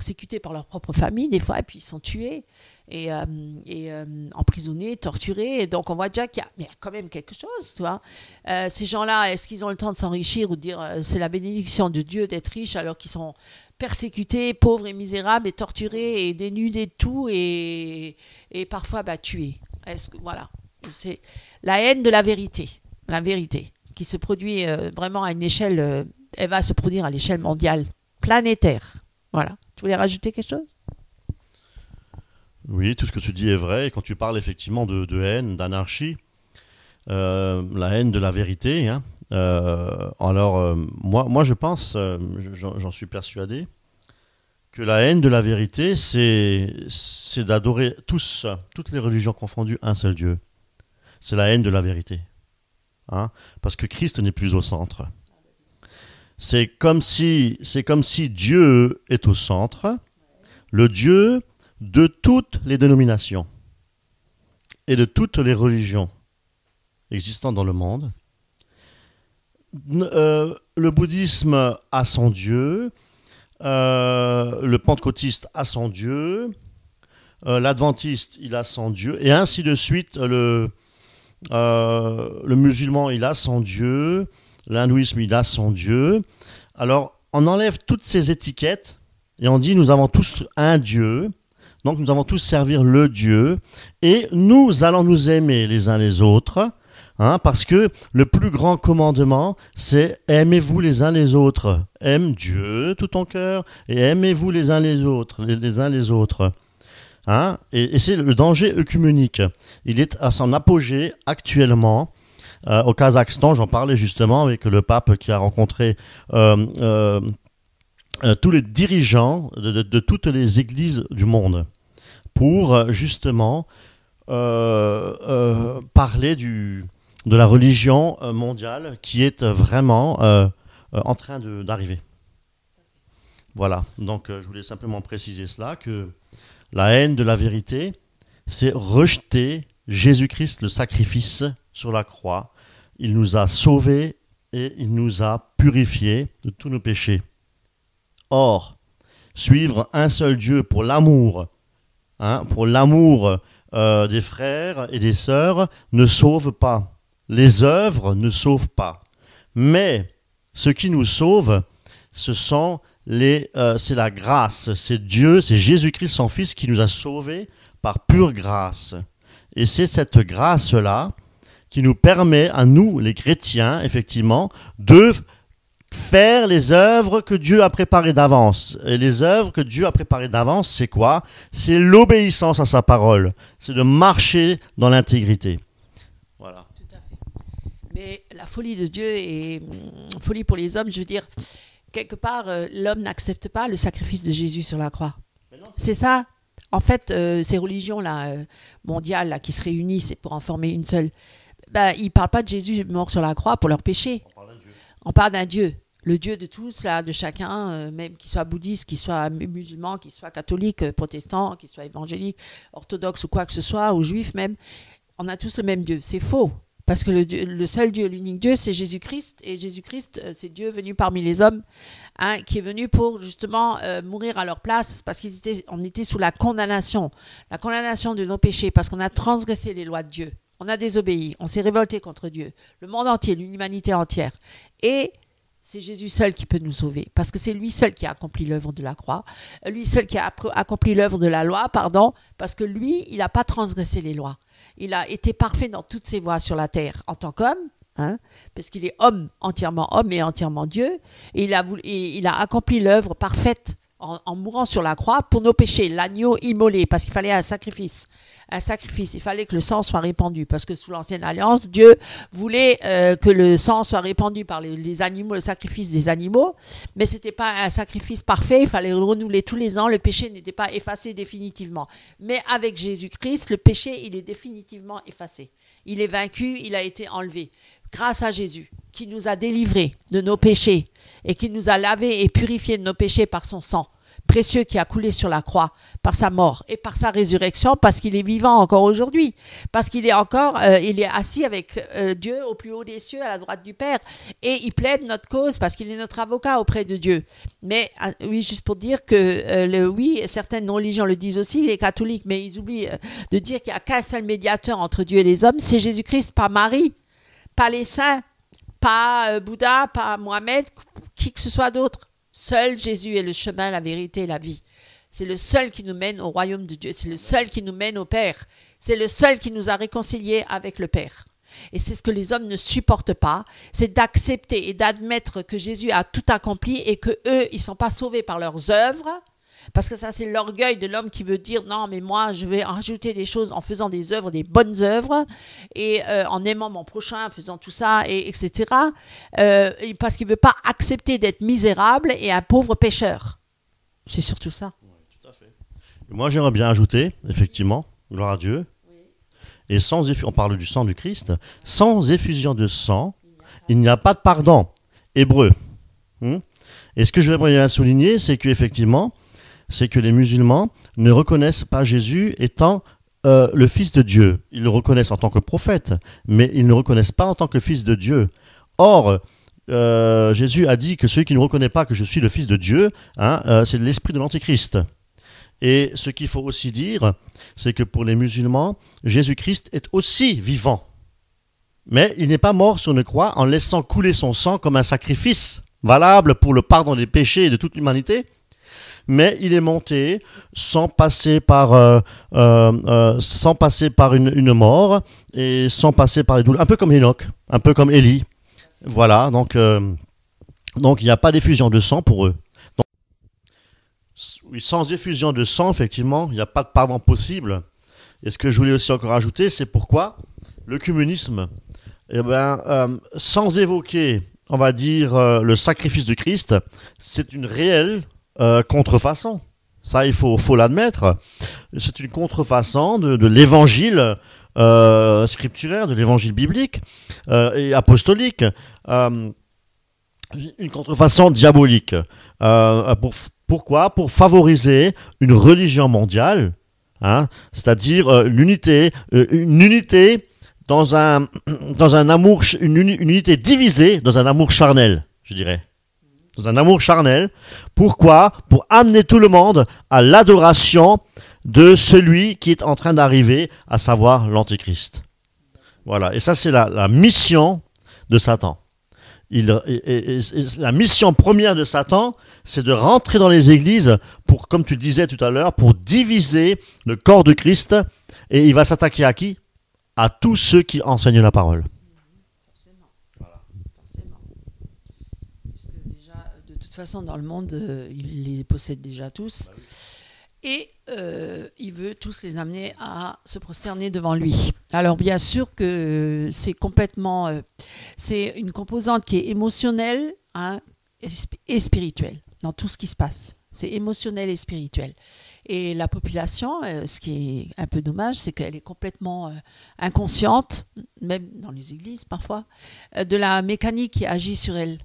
persécutés par leur propre famille, des fois, et puis ils sont tués et emprisonnés, torturés. Et donc, on voit déjà qu'il y a quand même quelque chose, tu vois. Ces gens-là, est-ce qu'ils ont le temps de s'enrichir ou de dire c'est la bénédiction de Dieu d'être riches alors qu'ils sont persécutés, pauvres et misérables et torturés et dénudés de tout et parfois tués. Voilà, c'est la haine de la vérité qui se produit vraiment à une échelle, elle va se produire à l'échelle mondiale, planétaire. Voilà. Tu voulais rajouter quelque chose ? Oui, tout ce que tu dis est vrai. Et quand tu parles effectivement de haine, d'anarchie, la haine de la vérité, hein, moi je pense, j'en suis persuadé, que la haine de la vérité, c'est d'adorer toutes les religions confondues, un seul Dieu. C'est la haine de la vérité. Hein, parce que Christ n'est plus au centre. C'est comme si Dieu est au centre, le Dieu de toutes les dénominations et de toutes les religions existant dans le monde. Le bouddhisme a son Dieu, le pentecôtiste a son Dieu, l'adventiste il a son Dieu, et ainsi de suite. Le musulman il a son Dieu, l'hindouisme il a son Dieu. Alors on enlève toutes ces étiquettes et on dit nous avons tous un Dieu, donc nous allons tous servir le Dieu et nous allons nous aimer les uns les autres. Hein, parce que le plus grand commandement, c'est aimez-vous les uns les autres. Aime Dieu tout ton cœur et aimez-vous les uns les autres, les uns les autres. Hein, et c'est le danger œcuménique. Il est à son apogée actuellement au Kazakhstan. J'en parlais justement avec le pape qui a rencontré tous les dirigeants de toutes les églises du monde pour justement parler de la religion mondiale qui est vraiment en train d'arriver. Voilà, donc je voulais simplement préciser cela, que la haine de la vérité, c'est rejeter Jésus-Christ, le sacrifice sur la croix. Il nous a sauvés et il nous a purifiés de tous nos péchés. Or, suivre un seul Dieu pour l'amour, des frères et des sœurs ne sauve pas. Les œuvres ne sauvent pas. Mais ce qui nous sauve, c'est la grâce. C'est Dieu, c'est Jésus-Christ, son Fils, qui nous a sauvés par pure grâce. Et c'est cette grâce-là qui nous permet à nous, les chrétiens, effectivement, de faire les œuvres que Dieu a préparées d'avance. Et les œuvres que Dieu a préparées d'avance, c'est quoi ? C'est l'obéissance à sa parole. C'est de marcher dans l'intégrité. Voilà. Tout à fait. Mais la folie de Dieu et folie pour les hommes, je veux dire, quelque part, l'homme n'accepte pas le sacrifice de Jésus sur la croix. C'est ça. En fait, ces religions-là, mondiales, là, qui se réunissent pour en former une seule, ils ne parlent pas de Jésus mort sur la croix pour leurs péchés. On parle d'un Dieu. Le Dieu de tous, là, de chacun, même qu'il soit bouddhiste, qu'il soit musulman, qu'il soit catholique, protestant, qu'il soit évangélique, orthodoxe ou quoi que ce soit, ou juif même, on a tous le même Dieu. C'est faux. Parce que le seul Dieu, l'unique Dieu, c'est Jésus-Christ. Et Jésus-Christ, c'est Dieu venu parmi les hommes, hein, qui est venu pour justement mourir à leur place, parce qu'on était sous la condamnation de nos péchés, parce qu'on a transgressé les lois de Dieu. On a désobéi, on s'est révolté contre Dieu. Le monde entier, l'humanité entière. Et c'est Jésus seul qui peut nous sauver, parce que c'est lui seul qui a accompli l'œuvre de la croix, lui seul qui a accompli l'œuvre de la loi, parce que lui, il n'a pas transgressé les lois. Il a été parfait dans toutes ses voies sur la terre en tant qu'homme, hein, parce qu'il est homme et entièrement Dieu, et il a accompli l'œuvre parfaite en mourant sur la croix pour nos péchés, l'agneau immolé, parce qu'il fallait un sacrifice, il fallait que le sang soit répandu, parce que sous l'ancienne alliance, Dieu voulait que le sang soit répandu par les animaux, le sacrifice des animaux, mais c'était pas un sacrifice parfait, il fallait le renouveler tous les ans, le péché n'était pas effacé définitivement. Mais avec Jésus-Christ, le péché, il est définitivement effacé. Il est vaincu, il a été enlevé. Grâce à Jésus, qui nous a délivrés de nos péchés et qui nous a lavés et purifiés de nos péchés par son sang précieux qui a coulé sur la croix par sa mort et par sa résurrection, parce qu'il est vivant encore aujourd'hui, parce qu'il est encore, il est assis avec Dieu au plus haut des cieux, à la droite du Père, et il plaide notre cause parce qu'il est notre avocat auprès de Dieu. Mais oui, juste pour dire que oui, certaines religions le disent aussi, les catholiques, mais ils oublient de dire qu'il n'y a qu'un seul médiateur entre Dieu et les hommes, c'est Jésus-Christ, pas Marie, pas les saints, pas Bouddha, pas Mohamed, qui que ce soit d'autre. Seul Jésus est le chemin, la vérité et la vie. C'est le seul qui nous mène au royaume de Dieu. C'est le seul qui nous mène au Père. C'est le seul qui nous a réconciliés avec le Père. Et c'est ce que les hommes ne supportent pas, c'est d'accepter et d'admettre que Jésus a tout accompli et que eux, ils ne sont pas sauvés par leurs œuvres. Parce que ça, c'est l'orgueil de l'homme qui veut dire « Non, mais moi, je vais rajouter des choses en faisant des œuvres, des bonnes œuvres, et en aimant mon prochain, en faisant tout ça, etc. Parce qu'il ne veut pas accepter d'être misérable et un pauvre pécheur. » C'est surtout ça. Oui, tout à fait. Moi, j'aimerais bien ajouter, effectivement, gloire à Dieu, et on parle du sang du Christ, sans effusion de sang, il n'y a pas de pardon. Hébreu. Et ce que je voudrais bien souligner, c'est qu'effectivement, c'est que les musulmans ne reconnaissent pas Jésus étant le Fils de Dieu. Ils le reconnaissent en tant que prophète, mais ils ne le reconnaissent pas en tant que Fils de Dieu. Or, Jésus a dit que celui qui ne reconnaît pas que je suis le Fils de Dieu, c'est l'esprit de l'Antichrist. Et ce qu'il faut aussi dire, c'est que pour les musulmans, Jésus-Christ est aussi vivant. Mais il n'est pas mort sur une croix en laissant couler son sang comme un sacrifice valable pour le pardon des péchés de toute l'humanité. Mais il est monté sans passer par une mort et sans passer par les douleurs. Un peu comme Enoch, un peu comme Élie. Voilà, donc il n'y a pas d'effusion de sang pour eux. Donc, oui, sans effusion de sang, effectivement, il n'y a pas de pardon possible. Et ce que je voulais aussi encore ajouter, c'est pourquoi le communisme, sans évoquer, on va dire, le sacrifice de Christ, c'est une réelle contrefaçon. Ça, il faut l'admettre. C'est une contrefaçon de l'évangile scripturaire, de l'évangile biblique et apostolique. Une contrefaçon diabolique. Pourquoi ? Pour favoriser une religion mondiale, c'est-à-dire l'unité, une unité dans un amour, une unité divisée dans un amour charnel, je dirais. Dans un amour charnel. Pourquoi ? Pour amener tout le monde à l'adoration de celui qui est en train d'arriver, à savoir l'Antéchrist. Voilà. Et ça, c'est la mission de Satan. La mission première de Satan, c'est de rentrer dans les églises pour, comme tu disais tout à l'heure, pour diviser le corps de Christ. Et il va s'attaquer à qui ? À tous ceux qui enseignent la parole. De toute façon, dans le monde, il les possède déjà tous. Et il veut tous les amener à se prosterner devant lui. Alors, bien sûr que c'est complètement... c'est une composante qui est émotionnelle et spirituelle dans tout ce qui se passe. C'est émotionnel et spirituel. Et la population, ce qui est un peu dommage, c'est qu'elle est complètement inconsciente, même dans les églises parfois, de la mécanique qui agit sur elle.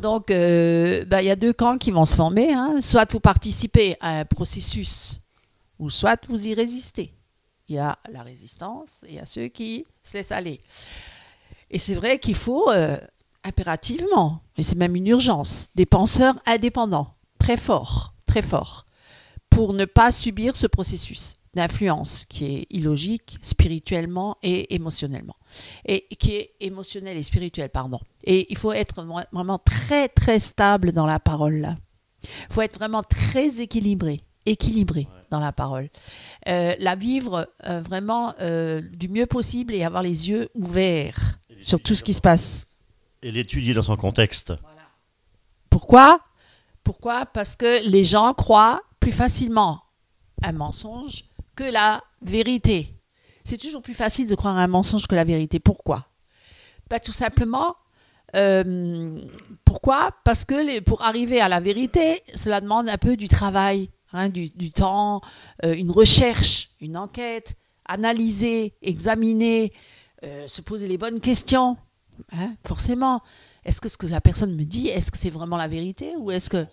Donc, y a deux camps qui vont se former. Soit vous participez à un processus, ou soit vous y résistez. Il y a la résistance et il y a ceux qui se laissent aller. Et c'est vrai qu'il faut impérativement, et c'est même une urgence, des penseurs indépendants, très forts, pour ne pas subir ce processus d'influence qui est illogique spirituellement et émotionnellement. Et qui est émotionnel et spirituel, pardon. Et il faut être vraiment très, très stable dans la parole, là. Il faut être vraiment très équilibré dans la parole. La vivre vraiment du mieux possible et avoir les yeux ouverts sur tout ce qui se passe. Et l'étudier dans son contexte. Voilà. Pourquoi ? Parce que les gens croient plus facilement un mensonge que la vérité. C'est toujours plus facile de croire un mensonge que la vérité. Pourquoi ? Tout simplement, pourquoi ? Parce que pour arriver à la vérité, cela demande un peu du travail, du temps, une recherche, une enquête, analyser, examiner, se poser les bonnes questions. Forcément, est-ce que ce que la personne me dit, est-ce que c'est vraiment la vérité ou est-ce que...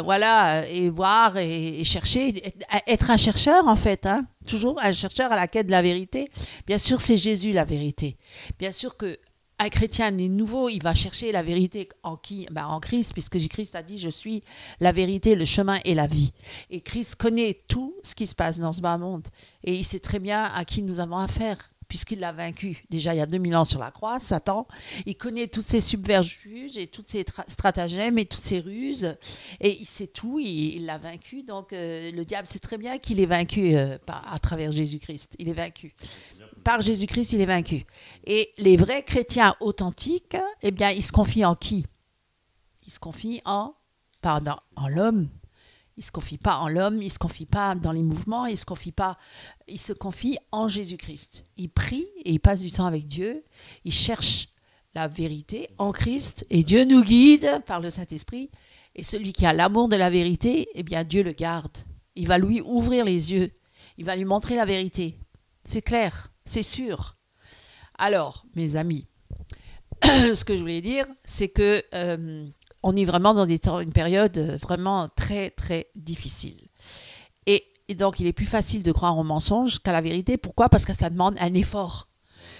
voilà, et voir et chercher, être un chercheur en fait, hein, toujours un chercheur à la quête de la vérité. Bien sûr, c'est Jésus la vérité. Bien sûr que un chrétien né de nouveau, il va chercher la vérité en qui? Ben, en Christ, puisque Christ a dit « Je suis la vérité, le chemin et la vie ». Et Christ connaît tout ce qui se passe dans ce bas monde. Et il sait très bien à qui nous avons affaire, puisqu'il l'a vaincu. Déjà, il y a 2000 ans sur la croix, Satan. Il connaît toutes ses subterfuges et toutes ses stratagèmes et toutes ses ruses. Et il sait tout, il l'a vaincu. Donc, le diable sait très bien qu'il est vaincu à travers Jésus-Christ. Il est vaincu. Par Jésus-Christ, il est vaincu. Et les vrais chrétiens authentiques, eh bien, ils se confient en qui? Ils se confient en l'homme. Ils ne se confient pas en l'homme, ils ne se confient pas dans les mouvements, ils se confient en Jésus-Christ. Ils prient et ils passent du temps avec Dieu. Ils cherchent la vérité en Christ et Dieu nous guide par le Saint-Esprit. Et celui qui a l'amour de la vérité, eh bien, Dieu le garde. Il va lui ouvrir les yeux. Il va lui montrer la vérité. C'est clair. C'est sûr. Alors, mes amis, ce que je voulais dire, c'est que on est vraiment dans une période vraiment très, très difficile. Et donc, il est plus facile de croire au mensonge qu'à la vérité. Pourquoi? Parce que ça demande un effort.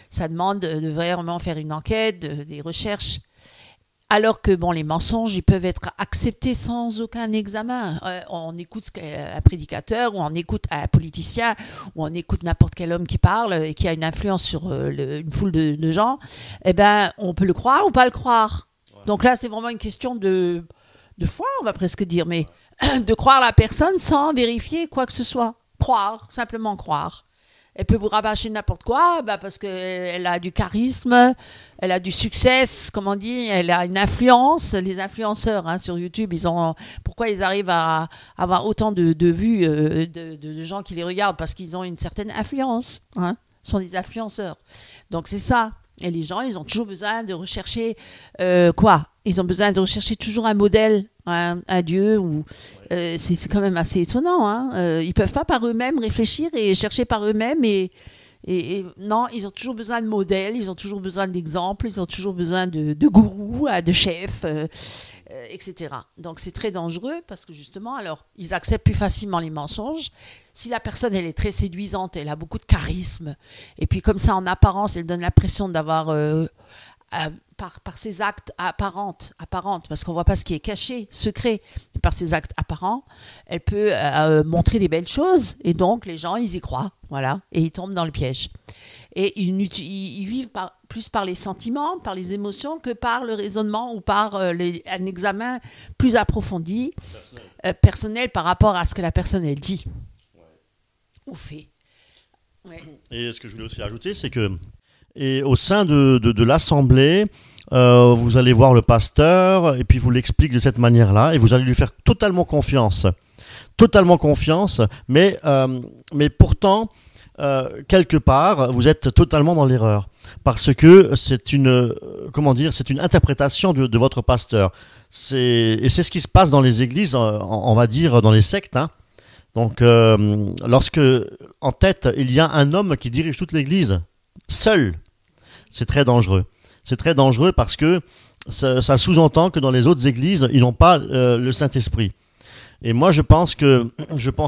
Ça demande de vraiment faire une enquête, des recherches. Alors que les mensonges, ils peuvent être acceptés sans aucun examen. On écoute un prédicateur, ou on écoute un politicien, ou on écoute n'importe quel homme qui parle et qui a une influence sur une foule de gens. Eh ben, on peut le croire ou pas le croire. Ouais. Donc là, c'est vraiment une question de foi, on va presque dire, mais de croire la personne sans vérifier quoi que ce soit. Croire, simplement croire. Elle peut vous rabâcher n'importe quoi, parce qu'elle a du charisme, elle a du succès, comme on dit, elle a une influence. Les influenceurs sur YouTube, pourquoi ils arrivent à avoir autant de vues de gens qui les regardent? Parce qu'ils ont une certaine influence. Ce sont des influenceurs. Donc c'est ça. Et les gens, ils ont toujours besoin de rechercher quoi? Ils ont besoin de rechercher toujours un modèle, un Dieu. C'est quand même assez étonnant. Ils ne peuvent pas par eux-mêmes réfléchir et chercher par eux-mêmes. Et non, ils ont toujours besoin de modèles, ils ont toujours besoin d'exemples, ils ont toujours besoin de gourous, de chefs, etc. Donc c'est très dangereux parce que justement, alors, ils acceptent plus facilement les mensonges. Si la personne, elle est très séduisante, elle a beaucoup de charisme, et puis comme ça, en apparence, elle donne l'impression d'avoir... par ses actes apparentes, parce qu'on ne voit pas ce qui est caché, secret, mais par ses actes apparents, elle peut montrer des belles choses, et donc les gens, ils y croient, voilà, et ils tombent dans le piège. Et ils vivent plus par les sentiments, par les émotions, que par le raisonnement ou par un examen plus approfondi, personnel par rapport à ce que la personne, elle dit, ou fait. Ouais. Et ce que je voulais aussi ajouter, c'est que et au sein de l'assemblée, vous allez voir le pasteur et puis vous l'explique de cette manière-là et vous allez lui faire totalement confiance, mais pourtant quelque part vous êtes totalement dans l'erreur parce que c'est une interprétation de votre pasteur. C'est ce qui se passe dans les églises, on va dire dans les sectes. Donc lorsque en tête il y a un homme qui dirige toute l'église seul. C'est très dangereux. C'est très dangereux parce que ça sous-entend que dans les autres églises, ils n'ont pas le Saint-Esprit. Et moi, je pense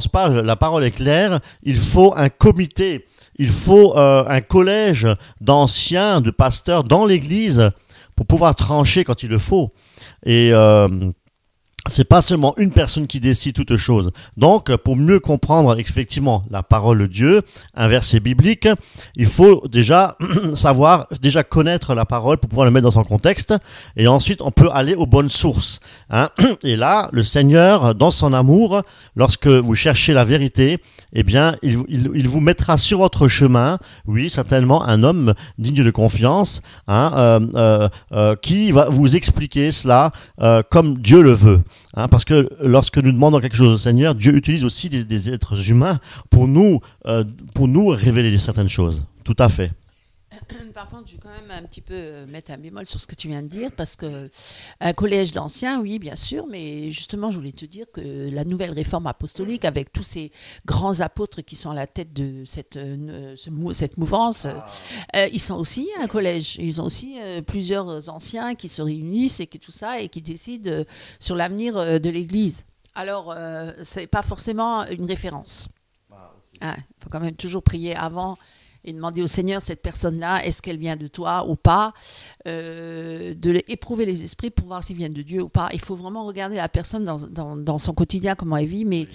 pas, la parole est claire, il faut un comité, il faut un collège d'anciens, de pasteurs dans l'église pour pouvoir trancher quand il le faut. Et c'est pas seulement une personne qui décide toute chose. Donc, pour mieux comprendre effectivement la parole de Dieu, un verset biblique, il faut déjà connaître la parole pour pouvoir le mettre dans son contexte. Et ensuite, on peut aller aux bonnes sources. Et là, le Seigneur, dans son amour, lorsque vous cherchez la vérité, eh bien, il vous mettra sur votre chemin, oui, certainement, un homme digne de confiance, qui va vous expliquer cela comme Dieu le veut. Parce que lorsque nous demandons quelque chose au Seigneur, Dieu utilise aussi des êtres humains pour nous révéler certaines choses. Tout à fait. Par contre, je vais quand même un petit peu mettre un bémol sur ce que tu viens de dire, parce que un collège d'anciens, oui, bien sûr, mais justement, je voulais te dire que la nouvelle réforme apostolique, avec tous ces grands apôtres qui sont à la tête de cette mouvance, ils sont aussi un collège. Ils ont aussi plusieurs anciens qui se réunissent et qui tout ça et qui décident sur l'avenir de l'Église. Alors, c'est pas forcément une référence. Il faut quand même toujours prier avant et demander au Seigneur, cette personne-là, est-ce qu'elle vient de toi ou pas, éprouver les esprits pour voir s'ils viennent de Dieu ou pas. Il faut vraiment regarder la personne dans son quotidien, comment elle vit, mais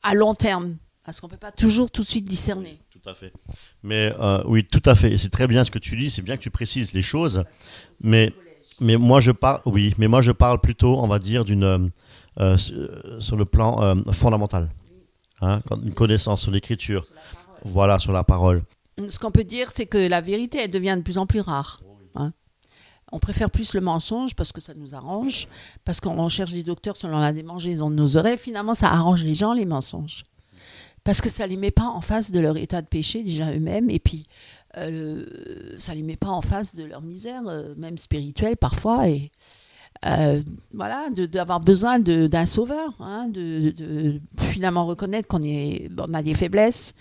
à long terme, parce qu'on ne peut pas toujours tout de suite discerner. Oui, tout à fait. Mais oui, tout à fait. Et c'est très bien ce que tu dis, c'est bien que tu précises les choses, mais moi je parle plutôt, on va dire, sur le plan fondamental. Une connaissance sur l'écriture, voilà, sur la parole. Ce qu'on peut dire, c'est que la vérité, elle devient de plus en plus rare. On préfère plus le mensonge parce que ça nous arrange, parce qu'on cherche des docteurs selon la démangeaison de nos oreilles. Finalement, ça arrange les gens, les mensonges. Parce que ça ne les met pas en face de leur état de péché, déjà eux-mêmes, et puis ça ne les met pas en face de leur misère, même spirituelle parfois, et voilà, d'avoir besoin d'un sauveur, de finalement reconnaître qu'on a des faiblesses,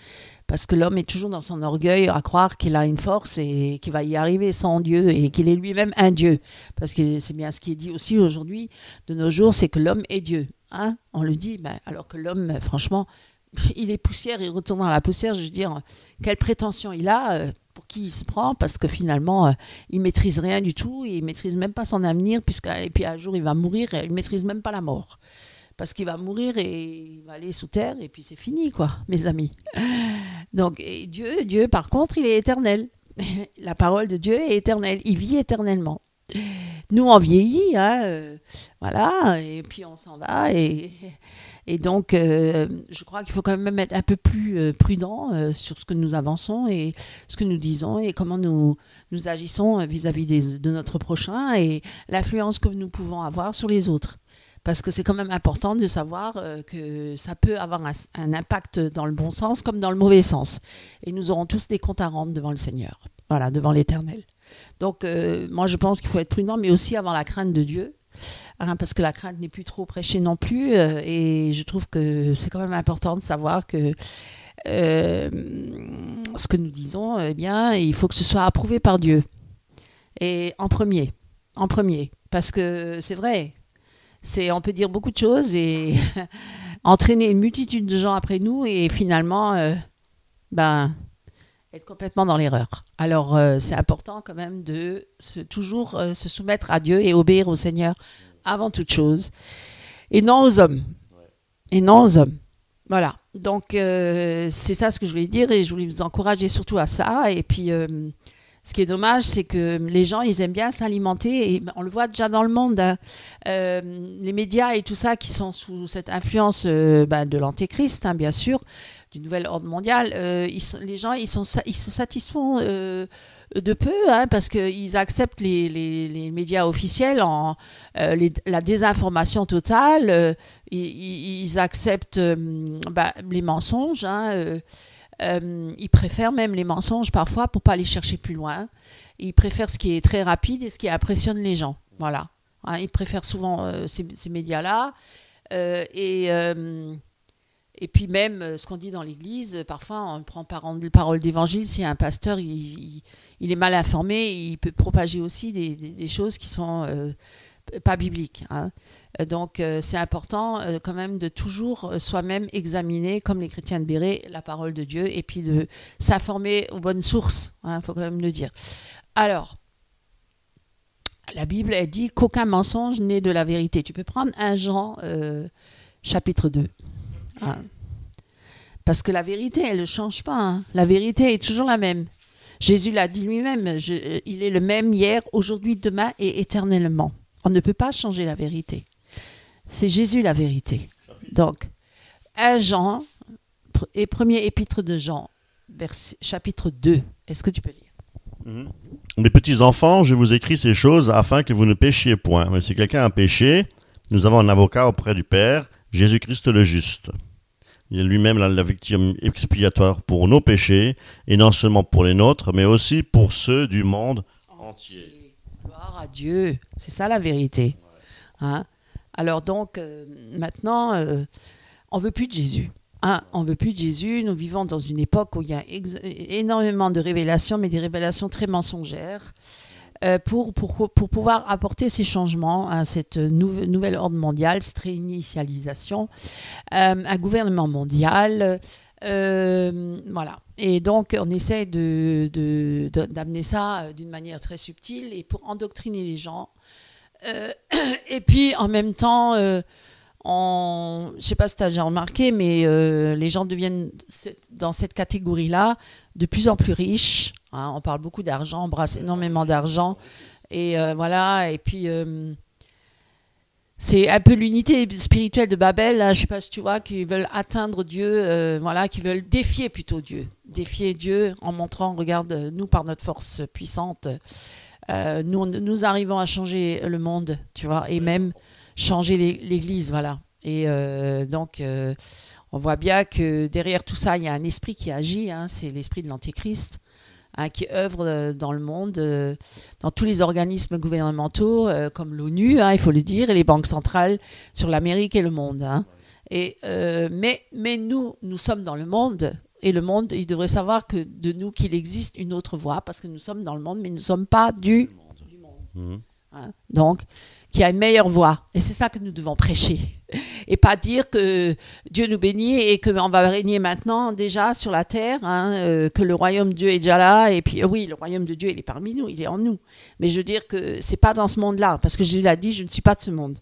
parce que l'homme est toujours dans son orgueil à croire qu'il a une force et qu'il va y arriver sans Dieu et qu'il est lui-même un Dieu. Parce que c'est bien ce qui est dit aussi aujourd'hui, de nos jours, c'est que l'homme est Dieu. On le dit, alors que l'homme, franchement, il est poussière, il retourne dans la poussière. Je veux dire, quelle prétention il a, pour qui il se prend, parce que finalement, il maîtrise rien du tout, il maîtrise même pas son avenir, et puis un jour il va mourir, et il maîtrise même pas la mort. Parce qu'il va mourir et il va aller sous terre, et puis c'est fini, quoi, mes amis. Donc, et Dieu, par contre, il est éternel. La parole de Dieu est éternelle. Il vit éternellement. Nous, on vieillit, voilà, et puis on s'en va. Et donc, je crois qu'il faut quand même être un peu plus prudent sur ce que nous avançons et ce que nous disons et comment nous agissons vis-à-vis de notre prochain et l'influence que nous pouvons avoir sur les autres. Parce que c'est quand même important de savoir que ça peut avoir un impact dans le bon sens comme dans le mauvais sens. Et nous aurons tous des comptes à rendre devant le Seigneur, voilà, devant l'Éternel. Donc, moi, je pense qu'il faut être prudent, mais aussi avoir la crainte de Dieu, parce que la crainte n'est plus trop prêchée non plus. Et je trouve que c'est quand même important de savoir que ce que nous disons, eh bien, il faut que ce soit approuvé par Dieu. Et en premier, parce que c'est vrai. On peut dire beaucoup de choses et entraîner une multitude de gens après nous et finalement être complètement dans l'erreur. Alors, c'est important quand même de toujours se soumettre à Dieu et obéir au Seigneur avant toute chose et non aux hommes. Et non aux hommes. Voilà. Donc, c'est ça ce que je voulais dire et je voulais vous encourager surtout à ça. Et puis, ce qui est dommage, c'est que les gens, ils aiment bien s'alimenter, et on le voit déjà dans le monde, les médias et tout ça qui sont sous cette influence de l'antéchrist, bien sûr, du nouvel ordre mondial. Les gens, ils se satisfont de peu, parce qu'ils acceptent les médias officiels, la désinformation totale, ils acceptent les mensonges, ils préfèrent même les mensonges parfois pour pas aller chercher plus loin. Ils préfèrent ce qui est très rapide et ce qui impressionne les gens. Voilà. Ils préfèrent souvent ces médias-là. Et puis même ce qu'on dit dans l'Église, parfois on prend parole d'évangile. Si un pasteur il est mal informé, il peut propager aussi des choses qui sont pas bibliques. Donc, c'est important quand même de toujours soi-même examiner, comme les chrétiens de Béret, la parole de Dieu et puis de s'informer aux bonnes sources. Faut quand même le dire. Alors, la Bible, elle dit qu'aucun mensonge n'est de la vérité. Tu peux prendre 1 Jean chapitre 2. Parce que la vérité, elle ne change pas. La vérité est toujours la même. Jésus l'a dit lui-même. Il est le même hier, aujourd'hui, demain et éternellement. On ne peut pas changer la vérité. C'est Jésus la vérité. Donc, 1 Jean, et premier épître de Jean, chapitre 2. Est-ce que tu peux lire ? Mes petits enfants, je vous écris ces choses afin que vous ne péchiez point. Mais si quelqu'un a péché, nous avons un avocat auprès du Père, Jésus-Christ le juste. Il est lui-même la victime expiatoire pour nos péchés, et non seulement pour les nôtres, mais aussi pour ceux du monde entier. Gloire à Dieu, c'est ça la vérité. Hein? Alors donc, maintenant, on veut plus de Jésus. Hein? On veut plus de Jésus. Nous vivons dans une époque où il y a énormément de révélations, mais des révélations très mensongères. Pour pouvoir apporter ces changements à cette nouvelle ordre mondiale, cette réinitialisation, un gouvernement mondial, voilà. Et donc, on essaie d'amener ça d'une manière très subtile et pour endoctriner les gens. Et puis, en même temps, je ne sais pas si tu as déjà remarqué, mais les gens deviennent, dans cette catégorie-là, de plus en plus riches. Hein, on parle beaucoup d'argent, on brasse énormément d'argent. Et voilà, et puis c'est un peu l'unité spirituelle de Babel, là, je ne sais pas si tu vois, qui veulent atteindre Dieu, voilà, qui veulent défier plutôt Dieu. Défier Dieu en montrant, regarde, nous, par notre force puissante, nous arrivons à changer le monde, tu vois, et même changer l'Église, voilà. Et donc, on voit bien que derrière tout ça, il y a un esprit qui agit, hein, c'est l'esprit de l'Antéchrist, hein, qui œuvre dans le monde, dans tous les organismes gouvernementaux, comme l'ONU, hein, il faut le dire, et les banques centrales sur l'Amérique et le monde. Hein. Et, mais nous sommes dans le monde, et le monde, il devrait savoir que de nous qu'il existe une autre voie, parce que nous sommes dans le monde, mais nous ne sommes pas du monde. Hein. Donc, qu'il y a une meilleure voie. Et c'est ça que nous devons prêcher. Et pas dire que Dieu nous bénit et qu'on va régner maintenant déjà sur la terre, hein, que le royaume de Dieu est déjà là. Et puis, oui, le royaume de Dieu, il est parmi nous, il est en nous. Mais je veux dire que c'est pas dans ce monde-là. Parce que Jésus l'a dit, je ne suis pas de ce monde.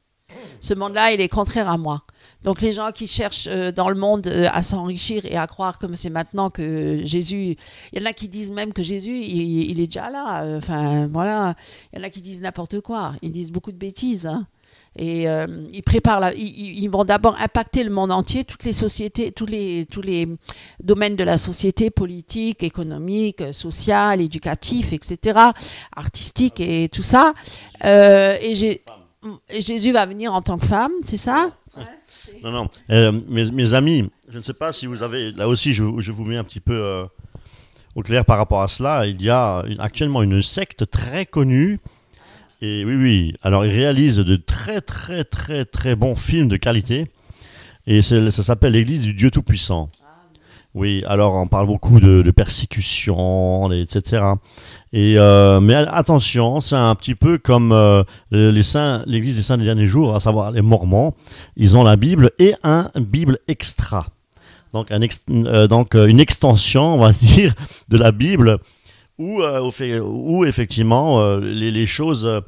Ce monde-là, il est contraire à moi. Donc les gens qui cherchent dans le monde à s'enrichir et à croire comme c'est maintenant que Jésus... Il y en a qui disent même que Jésus, il est déjà là. Enfin, voilà. Il y en a qui disent n'importe quoi. Ils disent beaucoup de bêtises. Hein. Et ils préparent... Ils vont d'abord impacter le monde entier, toutes les sociétés, tous les domaines de la société, politique, économique, social, éducatif, etc., artistique et tout ça. Et Jésus va venir en tant que femme, c'est ça ? Non. Mes amis, je ne sais pas si vous avez... Là aussi, je vous mets un petit peu au clair par rapport à cela. Il y a actuellement une secte très connue. Et oui. Alors, ils réalisent de très bons films de qualité. Et ça s'appelle l'Église du Dieu Tout-Puissant. Oui, alors on parle beaucoup de persécution, etc. Mais attention, c'est un petit peu comme l'Église des Saints des Derniers Jours, à savoir les Mormons. Ils ont la Bible et un Bible extra. Donc, une extension, on va dire, de la Bible où effectivement les choses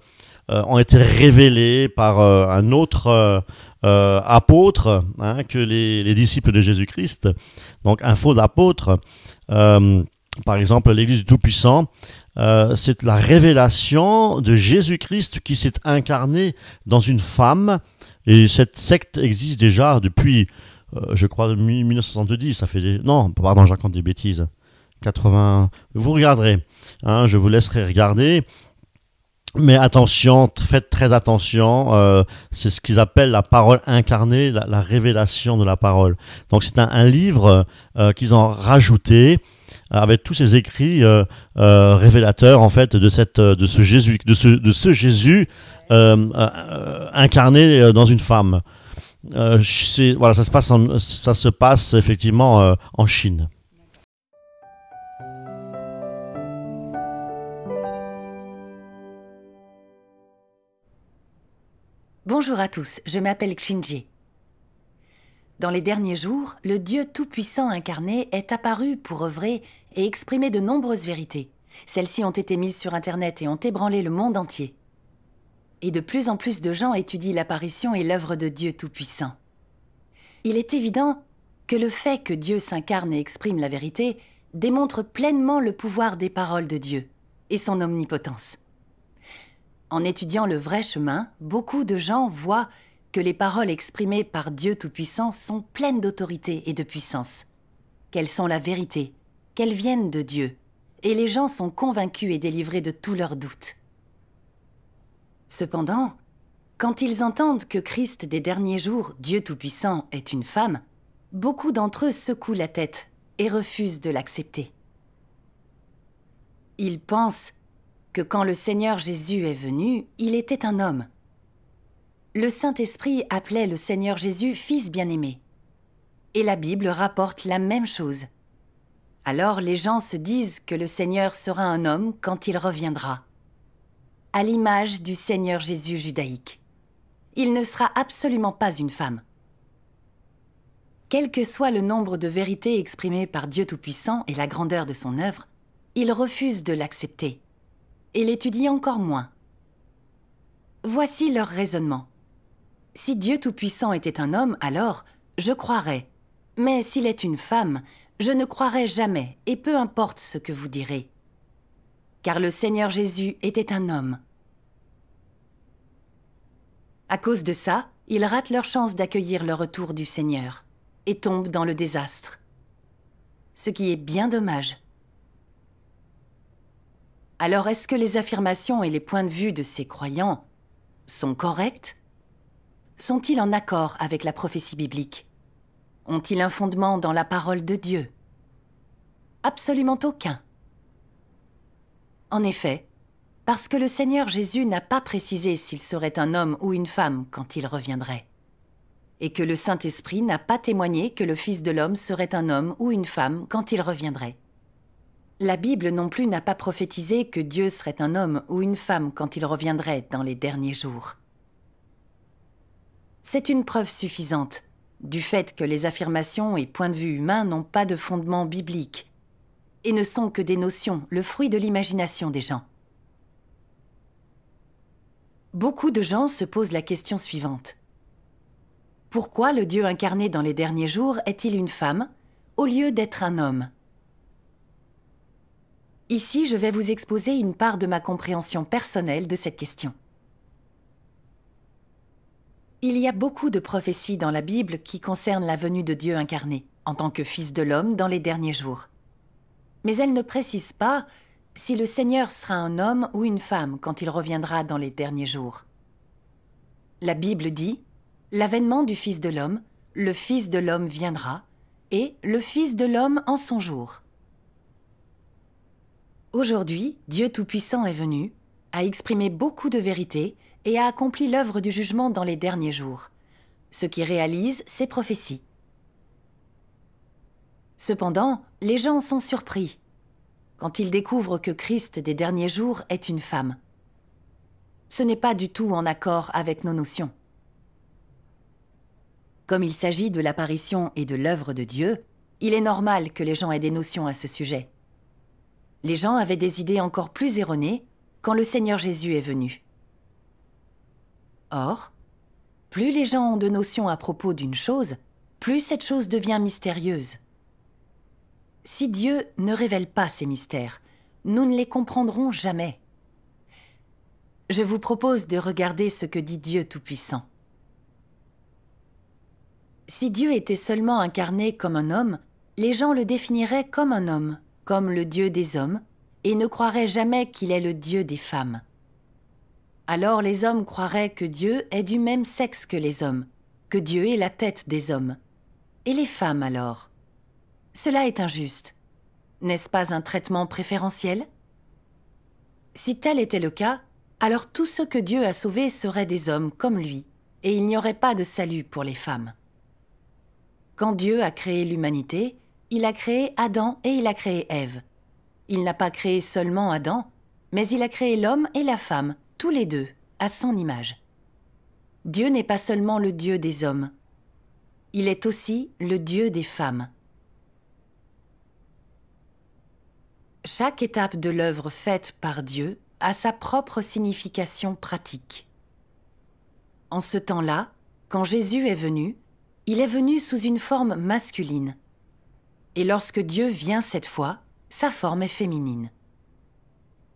ont été révélées par un autre apôtre, hein, que les disciples de Jésus-Christ. Donc un faux apôtre, par exemple l'Église du Tout-Puissant, c'est la révélation de Jésus-Christ qui s'est incarné dans une femme. Et cette secte existe déjà depuis, je crois, 1970. Ça fait non, pardon, je raconte des bêtises. 80. Vous regarderez. Hein, je vous laisserai regarder. Mais attention, faites très attention, c'est ce qu'ils appellent la parole incarnée, la révélation de la parole. Donc c'est un livre qu'ils ont rajouté avec tous ces écrits révélateurs en fait de ce Jésus incarné dans une femme. Voilà, ça se passe effectivement en Chine. Bonjour à tous, je m'appelle Xinji. Dans les derniers jours, le Dieu Tout-Puissant incarné est apparu pour œuvrer et exprimer de nombreuses vérités. Celles-ci ont été mises sur Internet et ont ébranlé le monde entier. Et de plus en plus de gens étudient l'apparition et l'œuvre de Dieu Tout-Puissant. Il est évident que le fait que Dieu s'incarne et exprime la vérité démontre pleinement le pouvoir des paroles de Dieu et son omnipotence. En étudiant le vrai chemin, beaucoup de gens voient que les paroles exprimées par Dieu Tout-Puissant sont pleines d'autorité et de puissance, qu'elles sont la vérité, qu'elles viennent de Dieu, et les gens sont convaincus et délivrés de tous leurs doutes. Cependant, quand ils entendent que Christ des derniers jours, Dieu Tout-Puissant, est une femme, beaucoup d'entre eux secouent la tête et refusent de l'accepter. Ils pensent que quand le Seigneur Jésus est venu, il était un homme. Le Saint-Esprit appelait le Seigneur Jésus Fils bien-aimé. Et la Bible rapporte la même chose. Alors les gens se disent que le Seigneur sera un homme quand il reviendra, à l'image du Seigneur Jésus judaïque. Il ne sera absolument pas une femme. Quel que soit le nombre de vérités exprimées par Dieu Tout-Puissant et la grandeur de son œuvre, ils refusent de l'accepter et l'étudient encore moins. Voici leur raisonnement. Si Dieu Tout-Puissant était un homme, alors je croirais. Mais s'il est une femme, je ne croirai jamais, et peu importe ce que vous direz. Car le Seigneur Jésus était un homme. À cause de ça, ils ratent leur chance d'accueillir le retour du Seigneur et tombent dans le désastre. Ce qui est bien dommage. Alors est-ce que les affirmations et les points de vue de ces croyants sont corrects? Sont-ils en accord avec la prophétie biblique? Ont-ils un fondement dans la parole de Dieu? Absolument aucun. En effet, parce que le Seigneur Jésus n'a pas précisé s'il serait un homme ou une femme quand il reviendrait, et que le Saint-Esprit n'a pas témoigné que le Fils de l'homme serait un homme ou une femme quand il reviendrait. La Bible non plus n'a pas prophétisé que Dieu serait un homme ou une femme quand il reviendrait dans les derniers jours. C'est une preuve suffisante du fait que les affirmations et points de vue humains n'ont pas de fondement biblique et ne sont que des notions, le fruit de l'imagination des gens. Beaucoup de gens se posent la question suivante. Pourquoi le Dieu incarné dans les derniers jours est-il une femme au lieu d'être un homme? Ici, je vais vous exposer une part de ma compréhension personnelle de cette question. Il y a beaucoup de prophéties dans la Bible qui concernent la venue de Dieu incarné, en tant que Fils de l'homme dans les derniers jours. Mais elles ne précisent pas si le Seigneur sera un homme ou une femme quand il reviendra dans les derniers jours. La Bible dit « L'avènement du Fils de l'homme, le Fils de l'homme viendra, et le Fils de l'homme en son jour. » Aujourd'hui, Dieu Tout-Puissant est venu, a exprimé beaucoup de vérités et a accompli l'œuvre du jugement dans les derniers jours, ce qui réalise ses prophéties. Cependant, les gens sont surpris quand ils découvrent que Christ des derniers jours est une femme. Ce n'est pas du tout en accord avec nos notions. Comme il s'agit de l'apparition et de l'œuvre de Dieu, il est normal que les gens aient des notions à ce sujet. Les gens avaient des idées encore plus erronées quand le Seigneur Jésus est venu. Or, plus les gens ont de notions à propos d'une chose, plus cette chose devient mystérieuse. Si Dieu ne révèle pas ces mystères, nous ne les comprendrons jamais. Je vous propose de regarder ce que dit Dieu Tout-Puissant. Si Dieu était seulement incarné comme un homme, les gens le définiraient comme un homme, comme le Dieu des hommes, et ne croiraient jamais qu'il est le Dieu des femmes. Alors les hommes croiraient que Dieu est du même sexe que les hommes, que Dieu est la tête des hommes. Et les femmes alors? Cela est injuste. N'est-ce pas un traitement préférentiel? Si tel était le cas, alors tous ceux que Dieu a sauvés seraient des hommes comme lui, et il n'y aurait pas de salut pour les femmes. Quand Dieu a créé l'humanité, il a créé Adam et il a créé Ève. Il n'a pas créé seulement Adam, mais il a créé l'homme et la femme, tous les deux, à son image. Dieu n'est pas seulement le Dieu des hommes, il est aussi le Dieu des femmes. Chaque étape de l'œuvre faite par Dieu a sa propre signification pratique. En ce temps-là, quand Jésus est venu, il est venu sous une forme masculine. Et lorsque Dieu vient cette fois, sa forme est féminine.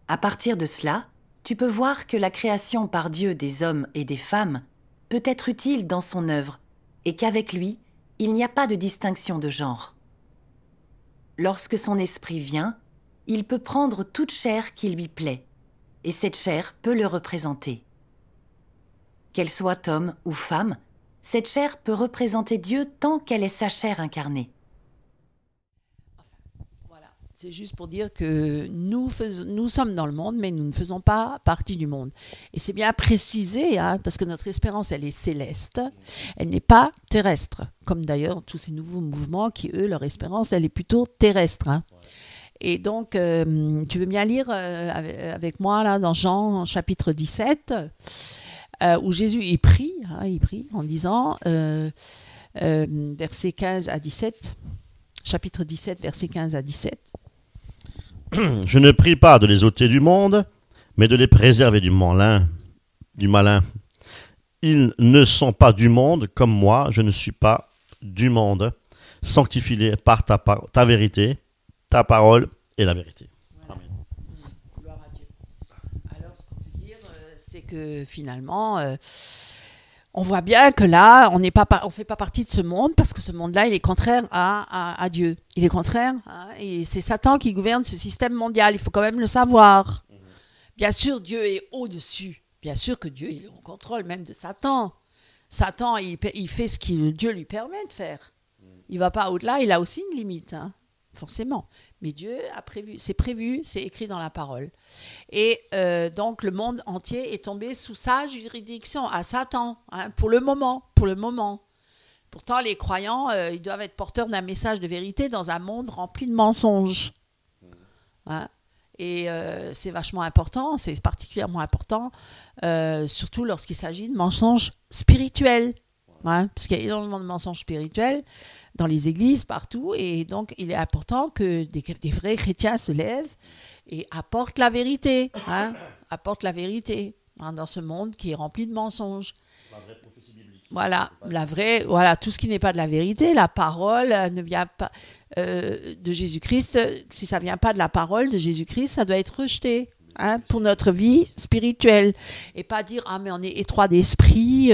À partir de cela, tu peux voir que la création par Dieu des hommes et des femmes peut être utile dans son œuvre et qu'avec lui, il n'y a pas de distinction de genre. Lorsque son esprit vient, il peut prendre toute chair qui lui plaît, et cette chair peut le représenter. Qu'elle soit homme ou femme, Cette chair peut représenter Dieu tant qu'elle est sa chair incarnée. Voilà, c'est juste pour dire que nous sommes dans le monde, mais nous ne faisons pas partie du monde. Et c'est bien précisé, hein, parce que notre espérance, elle est céleste, elle n'est pas terrestre. Comme d'ailleurs tous ces nouveaux mouvements qui, eux, leur espérance, elle est plutôt terrestre. Hein. Et donc, tu veux bien lire avec moi, là, dans Jean, chapitre 17, où Jésus, il prie en disant, versets 15 à 17, chapitre 17, versets 15 à 17. Je ne prie pas de les ôter du monde, mais de les préserver du malin. Ils ne sont pas du monde, comme moi, je ne suis pas du monde. Sanctifie-les par ta vérité, ta parole est la vérité. Voilà. Amen. Gloire à Dieu. Alors, ce qu'on peut dire, c'est que finalement, on voit bien que là, on ne fait pas partie de ce monde, parce que ce monde-là, il est contraire à Dieu. Il est contraire, hein, et c'est Satan qui gouverne ce système mondial. Il faut quand même le savoir. Bien sûr, Dieu est au-dessus. Bien sûr que Dieu il est au contrôle même de Satan. Satan, il fait ce que Dieu lui permet de faire. Il ne va pas au-delà, il a aussi une limite, hein, forcément. Mais Dieu a prévu, c'est écrit dans la parole. Et donc, le monde entier est tombé sous sa juridiction, à Satan, hein, pour le moment. Pourtant, les croyants, ils doivent être porteurs d'un message de vérité dans un monde rempli de mensonges. Hein. Et c'est vachement important, c'est particulièrement important, surtout lorsqu'il s'agit de mensonges spirituels. Hein, parce qu'il y a énormément de mensonges spirituels dans les églises, partout. Et donc, il est important que des vrais chrétiens se lèvent et apportent la vérité. Hein, dans ce monde qui est rempli de mensonges. La vraie prophétie biblique. Voilà, tout ce qui n'est pas de la vérité, la parole ne vient pas de Jésus-Christ. Si ça ne vient pas de la parole de Jésus-Christ, ça doit être rejeté. Hein, pour notre vie spirituelle. Et pas dire, mais on est étroit d'esprit,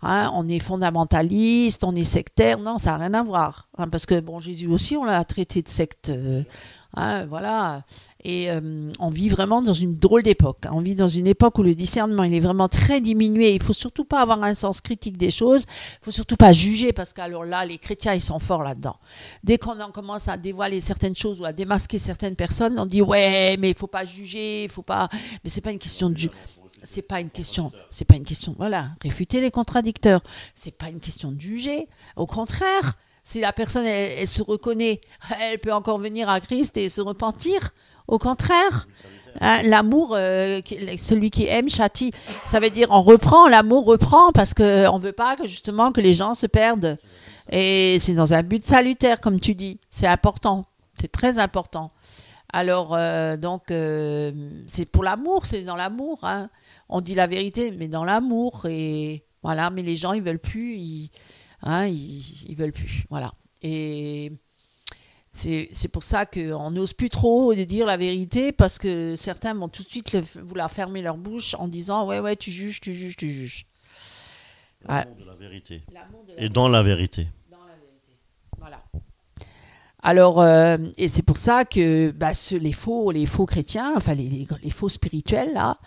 on est fondamentaliste, on est sectaire. Non, ça n'a rien à voir. Hein, parce que, Jésus aussi, on l'a traité de secte. Voilà. Et on vit vraiment dans une drôle d'époque. On vit dans une époque où le discernement, il est vraiment très diminué. Il ne faut surtout pas avoir un sens critique des choses. Il ne faut surtout pas juger, parce qu'alors là, les chrétiens, ils sont forts là-dedans. Dès qu'on en commence à dévoiler certaines choses ou à démasquer certaines personnes, on dit, ouais, mais il ne faut pas juger, il faut pas... Mais ce n'est pas une question de... C'est pas une question, voilà, réfuter les contradicteurs. C'est pas une question de juger. Au contraire, si la personne, elle se reconnaît, elle peut encore venir à Christ et se repentir. Au contraire, hein, l'amour, celui qui aime châtie. Ça veut dire l'amour reprend, parce qu'on ne veut pas justement que les gens se perdent. Et c'est dans un but salutaire, comme tu dis. C'est important, c'est très important. Alors, c'est pour l'amour, c'est dans l'amour. Hein. On dit la vérité, mais dans l'amour. Et voilà, mais les gens, ils ne veulent plus. Ils veulent plus. Voilà. Et c'est pour ça qu'on n'ose plus trop de dire la vérité, parce que certains vont tout de suite vouloir fermer leur bouche en disant ouais, tu juges. L'amour de la vérité. Et dans la vérité. Voilà. Alors, et c'est pour ça que les faux chrétiens, enfin les faux spirituels, là,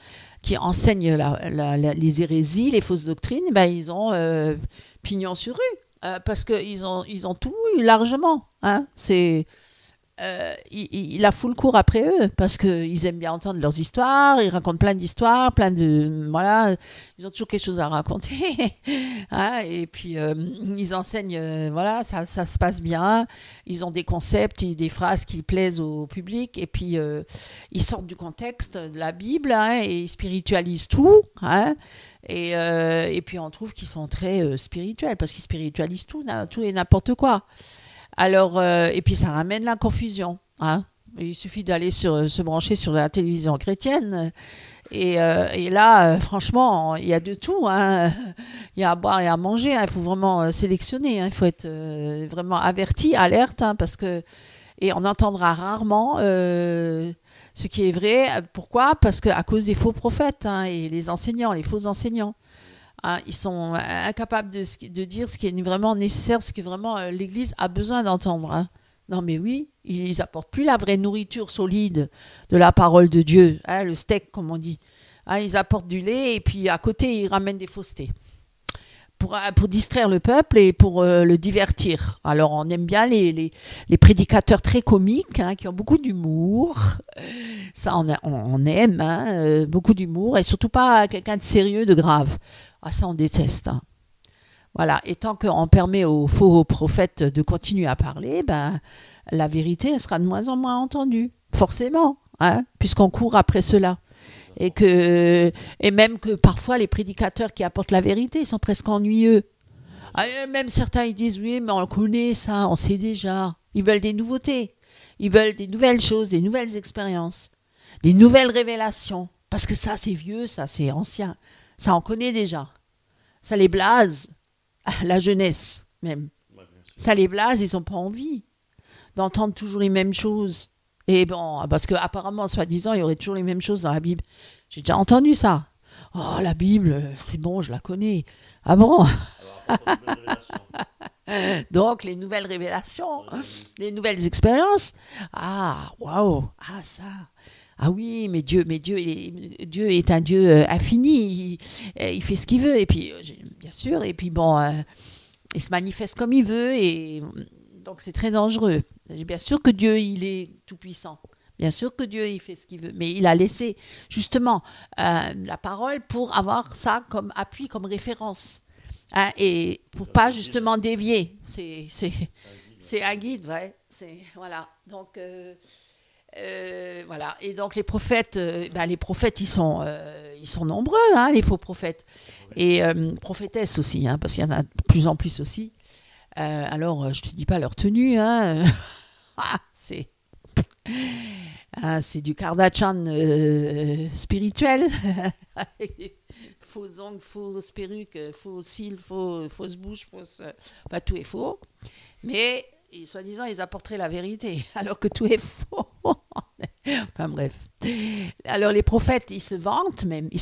qui enseignent les hérésies, les fausses doctrines, ils ont pignon sur rue. Parce qu'ils ont tout eu largement. Hein. La foule court après eux, parce qu'ils aiment bien entendre leurs histoires, ils racontent plein d'histoires, voilà, ils ont toujours quelque chose à raconter. Hein, et puis, ils enseignent, voilà, ça se passe bien, ils ont des concepts, des phrases qui plaisent au public, et puis ils sortent du contexte de la Bible, hein, et ils spiritualisent tout, hein. Et puis on trouve qu'ils sont très spirituels, parce qu'ils spiritualisent tout et n'importe quoi. Alors, et puis ça ramène la confusion. Hein. Il suffit d'aller se brancher sur la télévision chrétienne. Et là, franchement, il y a de tout. Hein. Il y a à boire et à manger. Hein. Il faut vraiment sélectionner. Hein. Il faut être vraiment averti, alerte, hein, parce que... Et on entendra rarement ce qui est vrai. Pourquoi ? Parce qu'à cause des faux prophètes, hein, et les faux enseignants. Hein, ils sont incapables de dire ce qui est vraiment nécessaire, ce que vraiment l'Église a besoin d'entendre. Hein. Non mais oui, ils n'apportent plus la vraie nourriture solide de la parole de Dieu, hein, le steak comme on dit. Hein, ils apportent du lait et puis à côté ils ramènent des faussetés. pour distraire le peuple et pour le divertir. Alors, on aime bien les prédicateurs très comiques, hein, qui ont beaucoup d'humour. Ça, on aime, hein, beaucoup d'humour, et surtout pas quelqu'un de sérieux, de grave. Ah, ça, on déteste. Hein. Voilà. Et tant qu'on permet aux faux prophètes de continuer à parler, ben, la vérité, elle sera de moins en moins entendue. Forcément, hein, puisqu'on court après cela. Et même que parfois les prédicateurs qui apportent la vérité, ils sont presque ennuyeux. Même certains ils disent oui, mais on connaît ça, on sait déjà. Ils veulent des nouveautés, ils veulent des nouvelles choses, des nouvelles expériences, des nouvelles révélations. Parce que ça c'est vieux, ça c'est ancien, ça on connaît déjà. Ça les blase, la jeunesse même. Ça les blase, ils n'ont pas envie d'entendre toujours les mêmes choses. Et bon, parce qu'apparemment, soi-disant, il y aurait toujours les mêmes choses dans la Bible. J'ai déjà entendu ça. Oh, la Bible, c'est bon, je la connais. Ah bon? Donc, les nouvelles révélations, les nouvelles expériences. Ah, waouh, ah ça. Ah oui, mais Dieu Dieu est un Dieu infini. Il fait ce qu'il veut. Et puis, bien sûr, et puis bon, il se manifeste comme il veut. Et donc, c'est très dangereux. Bien sûr que Dieu, il est tout-puissant. Bien sûr que Dieu, il fait ce qu'il veut. Mais il a laissé, justement, la parole pour avoir ça comme appui, comme référence. Hein, et pour pas, justement, dévier. C'est un guide, ouais. Voilà. Donc, voilà. Et donc, les prophètes, ils sont nombreux, hein, les faux prophètes. Et prophétesses aussi, hein, parce qu'il y en a de plus en plus aussi. Alors, je te dis pas leur tenue, hein. C'est du Kardashian spirituel. Faux ongles, fausses perruques, faux cils, fausse bouche, pas tout est faux. Mais soi-disant, ils apporteraient la vérité, alors que tout est faux. Enfin bref. Alors les prophètes, ils se vantent même. Et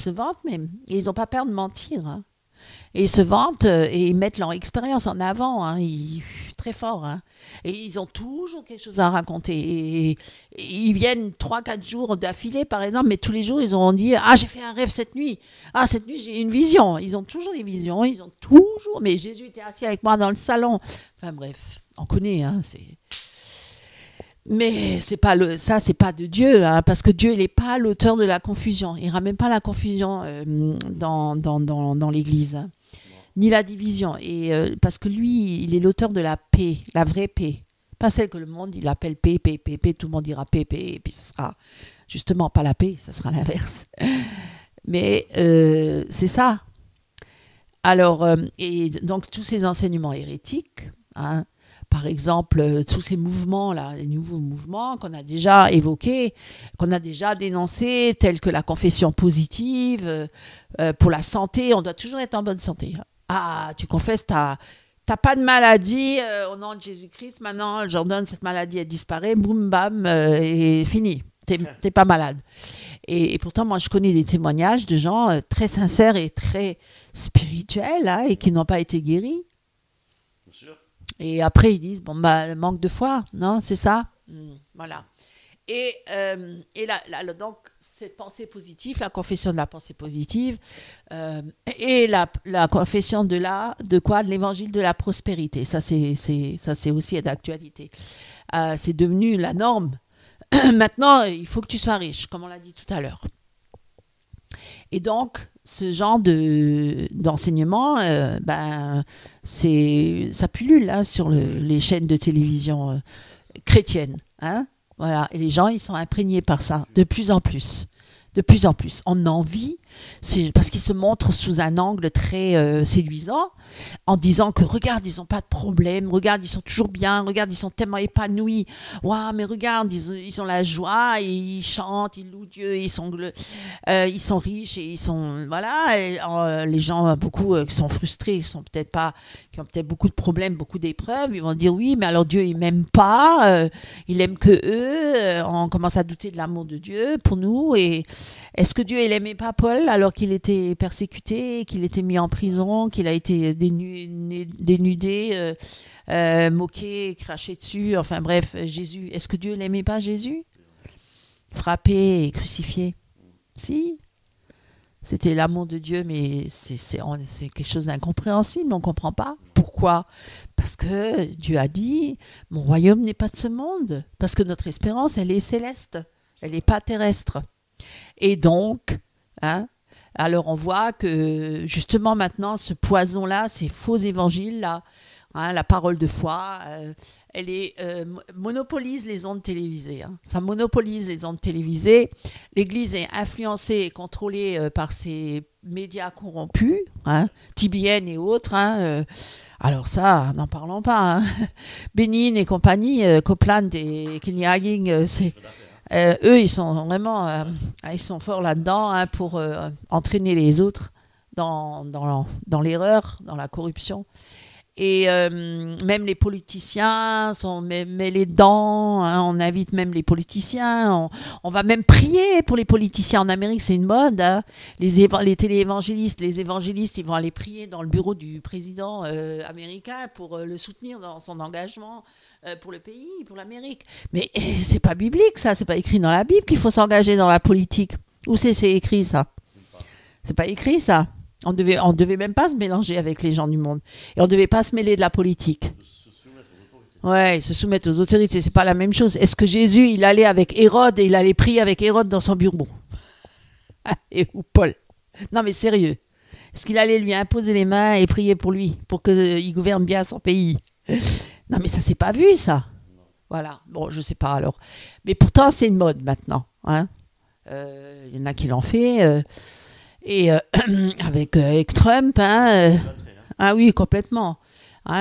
ils n'ont pas peur de mentir. Hein. Et ils se vantent et ils mettent leur expérience en avant, hein, très fort. Hein. Et ils ont toujours quelque chose à raconter. Et ils viennent 3-4 jours d'affilée, par exemple, mais tous les jours, ils ont dit « Ah, j'ai fait un rêve cette nuit. Ah, cette nuit, j'ai eu une vision. » Ils ont toujours des visions, ils ont toujours... Mais Jésus était assis avec moi dans le salon. Enfin bref, on connaît, hein, c'est... Mais c'est pas c'est pas de Dieu, hein, parce que Dieu, il n'est pas l'auteur de la confusion. Il ne ramène pas la confusion dans l'Église, hein, ni la division. Et parce que lui, il est l'auteur de la paix, la vraie paix. Pas celle que le monde, il appelle paix, tout le monde dira paix, et puis ce sera justement pas la paix, ça sera l'inverse. Mais c'est ça. Alors, et donc tous ces enseignements hérétiques, hein, par exemple, tous ces mouvements-là, les nouveaux mouvements qu'on a déjà évoqués, qu'on a déjà dénoncés, tels que la confession positive, pour la santé, on doit toujours être en bonne santé. Ah, tu confesses, t'as pas de maladie, au nom de Jésus-Christ, maintenant, j'ordonne cette maladie, elle disparaît, boum, bam, et fini, t'es pas malade. Et pourtant, moi, je connais des témoignages de gens très sincères et très spirituels, hein, et qui n'ont pas été guéris. Bien sûr. Et après, ils disent, bon, bah, manque de foi, non, c'est ça. Voilà. Et donc, cette pensée positive, la confession de la pensée positive, et la confession de l'évangile de la prospérité. Ça, c'est aussi d'actualité. C'est devenu la norme. Maintenant, il faut que tu sois riche, comme on l'a dit tout à l'heure. Et donc, ce genre d'enseignement, ça pullule hein, sur les chaînes de télévision chrétiennes. Hein, voilà. Et les gens, ils sont imprégnés par ça, de plus en plus. De plus en plus. On en vit, parce qu'ils se montrent sous un angle très séduisant, en disant que regarde, ils n'ont pas de problème, regarde, ils sont toujours bien, regarde, ils sont tellement épanouis. Waouh, mais regarde, ils ont la joie, et ils chantent, ils louent Dieu, ils sont riches et ils sont voilà. Et, les gens beaucoup qui sont frustrés, qui ont peut-être beaucoup de problèmes, beaucoup d'épreuves, ils vont dire oui, mais alors Dieu il m'aime pas, il aime que eux. On commence à douter de l'amour de Dieu pour nous. Et est-ce que Dieu il aimait pas Paul alors qu'il était persécuté, qu'il était mis en prison, qu'il a été dénudé, moqué, craché dessus, enfin bref, Jésus, est-ce que Dieu n'aimait pas Jésus? Frappé et crucifié? Si. C'était l'amour de Dieu, mais c'est quelque chose d'incompréhensible, on ne comprend pas. Pourquoi? Parce que Dieu a dit, mon royaume n'est pas de ce monde. Parce que notre espérance, elle est céleste, elle n'est pas terrestre. Et donc, alors on voit que justement maintenant, ce poison-là, ces faux évangiles-là, la parole de foi, elle monopolise les ondes télévisées. Ça monopolise les ondes télévisées. L'Église est influencée et contrôlée par ces médias corrompus, TBN et autres. Alors ça, n'en parlons pas. Benin et compagnie, Copeland et Kenny Hagin, eux, ils sont vraiment ils sont forts là-dedans pour entraîner les autres dans l'erreur, dans la corruption. Et même les politiciens sont mêlés dedans, on invite même les politiciens, on va même prier pour les politiciens. En Amérique, c'est une mode. Les téléévangélistes, les évangélistes, ils vont aller prier dans le bureau du président américain pour le soutenir dans son engagement pour le pays, pour l'Amérique. Mais c'est pas biblique, ça, c'est pas écrit dans la Bible qu'il faut s'engager dans la politique. Où c'est écrit, ça? C'est pas écrit, ça. On devait même pas se mélanger avec les gens du monde. Et on devait pas se mêler de la politique. Ouais, se soumettre aux autorités, c'est pas la même chose. Est-ce que Jésus, il allait avec Hérode et il allait prier avec Hérode dans son bureau? Ou Paul? Non, mais sérieux. Est-ce qu'il allait lui imposer les mains et prier pour lui, pour qu'il gouverne bien son pays? Non, mais ça s'est pas vu, ça. Voilà. Bon, je sais pas alors. Mais pourtant, c'est une mode maintenant. Il y en a qui l'ont fait. Et avec Trump, ah oui, complètement.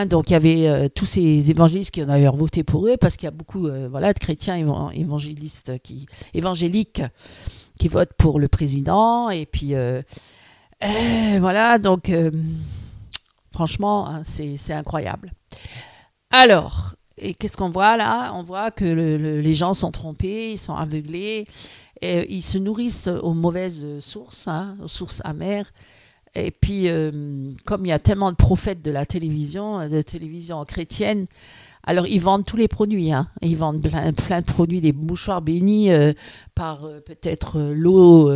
Donc il y avait tous ces évangélistes qui en avaient voté pour eux, parce qu'il y a beaucoup de chrétiens évangéliques qui votent pour le président. Et puis voilà, donc franchement, c'est incroyable. Alors, et qu'est-ce qu'on voit là? On voit que les gens sont trompés, ils sont aveuglés. Et ils se nourrissent aux mauvaises sources, aux sources amères. Et puis, comme il y a tellement de prophètes de télévision chrétienne, alors ils vendent tous les produits. Ils vendent plein de produits, des mouchoirs bénis par peut-être l'eau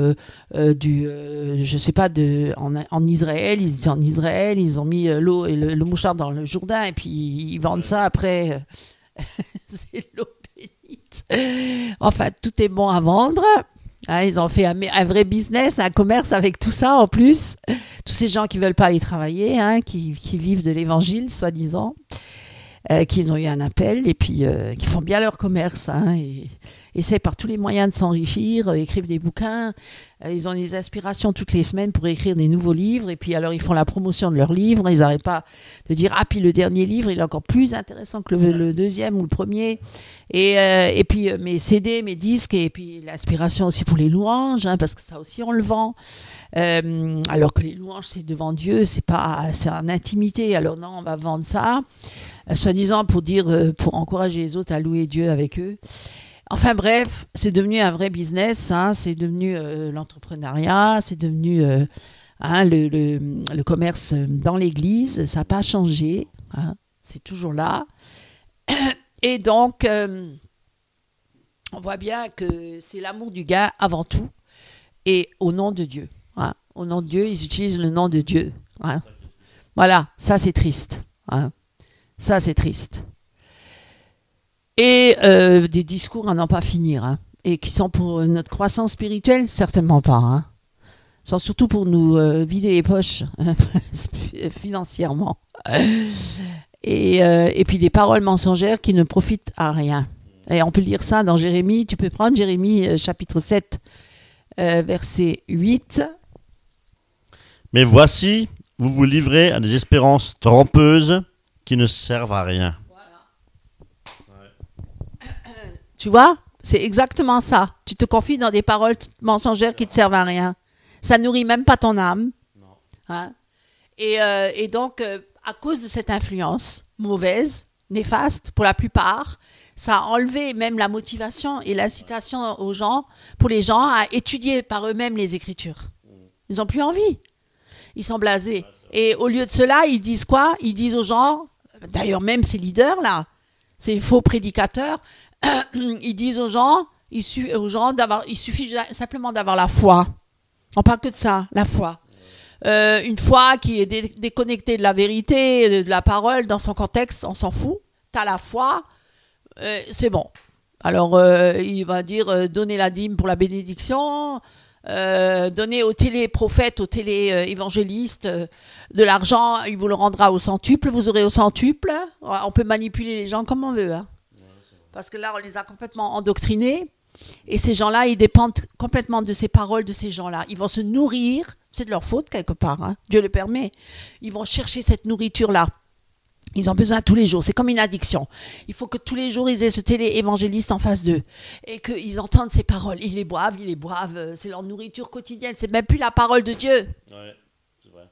je sais pas, en Israël. Ils étaient en Israël, ils ont mis l'eau et le mouchoir dans le Jourdain, et puis ils vendent ça après. C'est l'eau. Enfin, tout est bon à vendre. Ils ont fait un vrai business, un commerce avec tout ça en plus. Tous ces gens qui ne veulent pas aller travailler, qui vivent de l'évangile, soi-disant, qu'ils ont eu un appel et puis qui font bien leur commerce. Et essaient par tous les moyens de s'enrichir, écrivent des bouquins. Ils ont des aspirations toutes les semaines pour écrire des nouveaux livres. Et puis alors, ils font la promotion de leurs livres. Ils n'arrêtent pas de dire « Ah, puis le dernier livre, il est encore plus intéressant que le deuxième ou le premier. » Et puis mes CD, mes disques, et puis l'aspiration aussi pour les louanges, parce que ça aussi, on le vend. Alors que les louanges, c'est devant Dieu, c'est en intimité. Alors non, on va vendre ça, soi-disant pour encourager les autres à louer Dieu avec eux. Enfin bref, c'est devenu un vrai business, c'est devenu l'entrepreneuriat, c'est devenu le commerce dans l'église, ça n'a pas changé, c'est toujours là. Et donc, on voit bien que c'est l'amour du gars avant tout, et au nom de Dieu. Au nom de Dieu, ils utilisent le nom de Dieu. Voilà, ça c'est triste. Ça c'est triste. Et des discours à n'en pas finir, et qui sont pour notre croissance spirituelle, certainement pas. Sont surtout pour nous vider les poches financièrement. Et puis des paroles mensongères qui ne profitent à rien. Et on peut lire ça dans Jérémie. Tu peux prendre Jérémie chapitre 7, verset 8. Mais voici, vous vous livrez à des espérances trompeuses qui ne servent à rien. Tu vois, c'est exactement ça. Tu te confies dans des paroles mensongères qui ne te servent à rien. Ça nourrit même pas ton âme. Et donc, à cause de cette influence mauvaise, néfaste pour la plupart, ça a enlevé même la motivation et l'incitation pour les gens à étudier par eux-mêmes les Écritures. Ils n'ont plus envie. Ils sont blasés. Et au lieu de cela, ils disent quoi? Ils disent aux gens, d'ailleurs même ces leaders-là, ces faux prédicateurs, ils disent aux gens, il suffit simplement d'avoir la foi. On parle que de ça, la foi. Une foi qui est déconnectée de la vérité, de la parole, dans son contexte, on s'en fout. T'as la foi, c'est bon. Alors, il va dire donner la dîme pour la bénédiction, donner aux téléprophètes, aux téléévangélistes de l'argent, il vous le rendra au centuple, vous aurez au centuple. On peut manipuler les gens comme on veut. Hein. Parce que là, on les a complètement endoctrinés. Et ces gens-là, ils dépendent complètement de ces paroles de ces gens-là. Ils vont se nourrir, c'est de leur faute quelque part, hein. Dieu le permet. Ils vont chercher cette nourriture-là. Ils ont besoin tous les jours. C'est comme une addiction. Il faut que tous les jours, ils aient ce télé-évangéliste en face d'eux. Et qu'ils entendent ces paroles. Ils les boivent. C'est leur nourriture quotidienne. C'est même plus la parole de Dieu. Ouais, c'est vrai.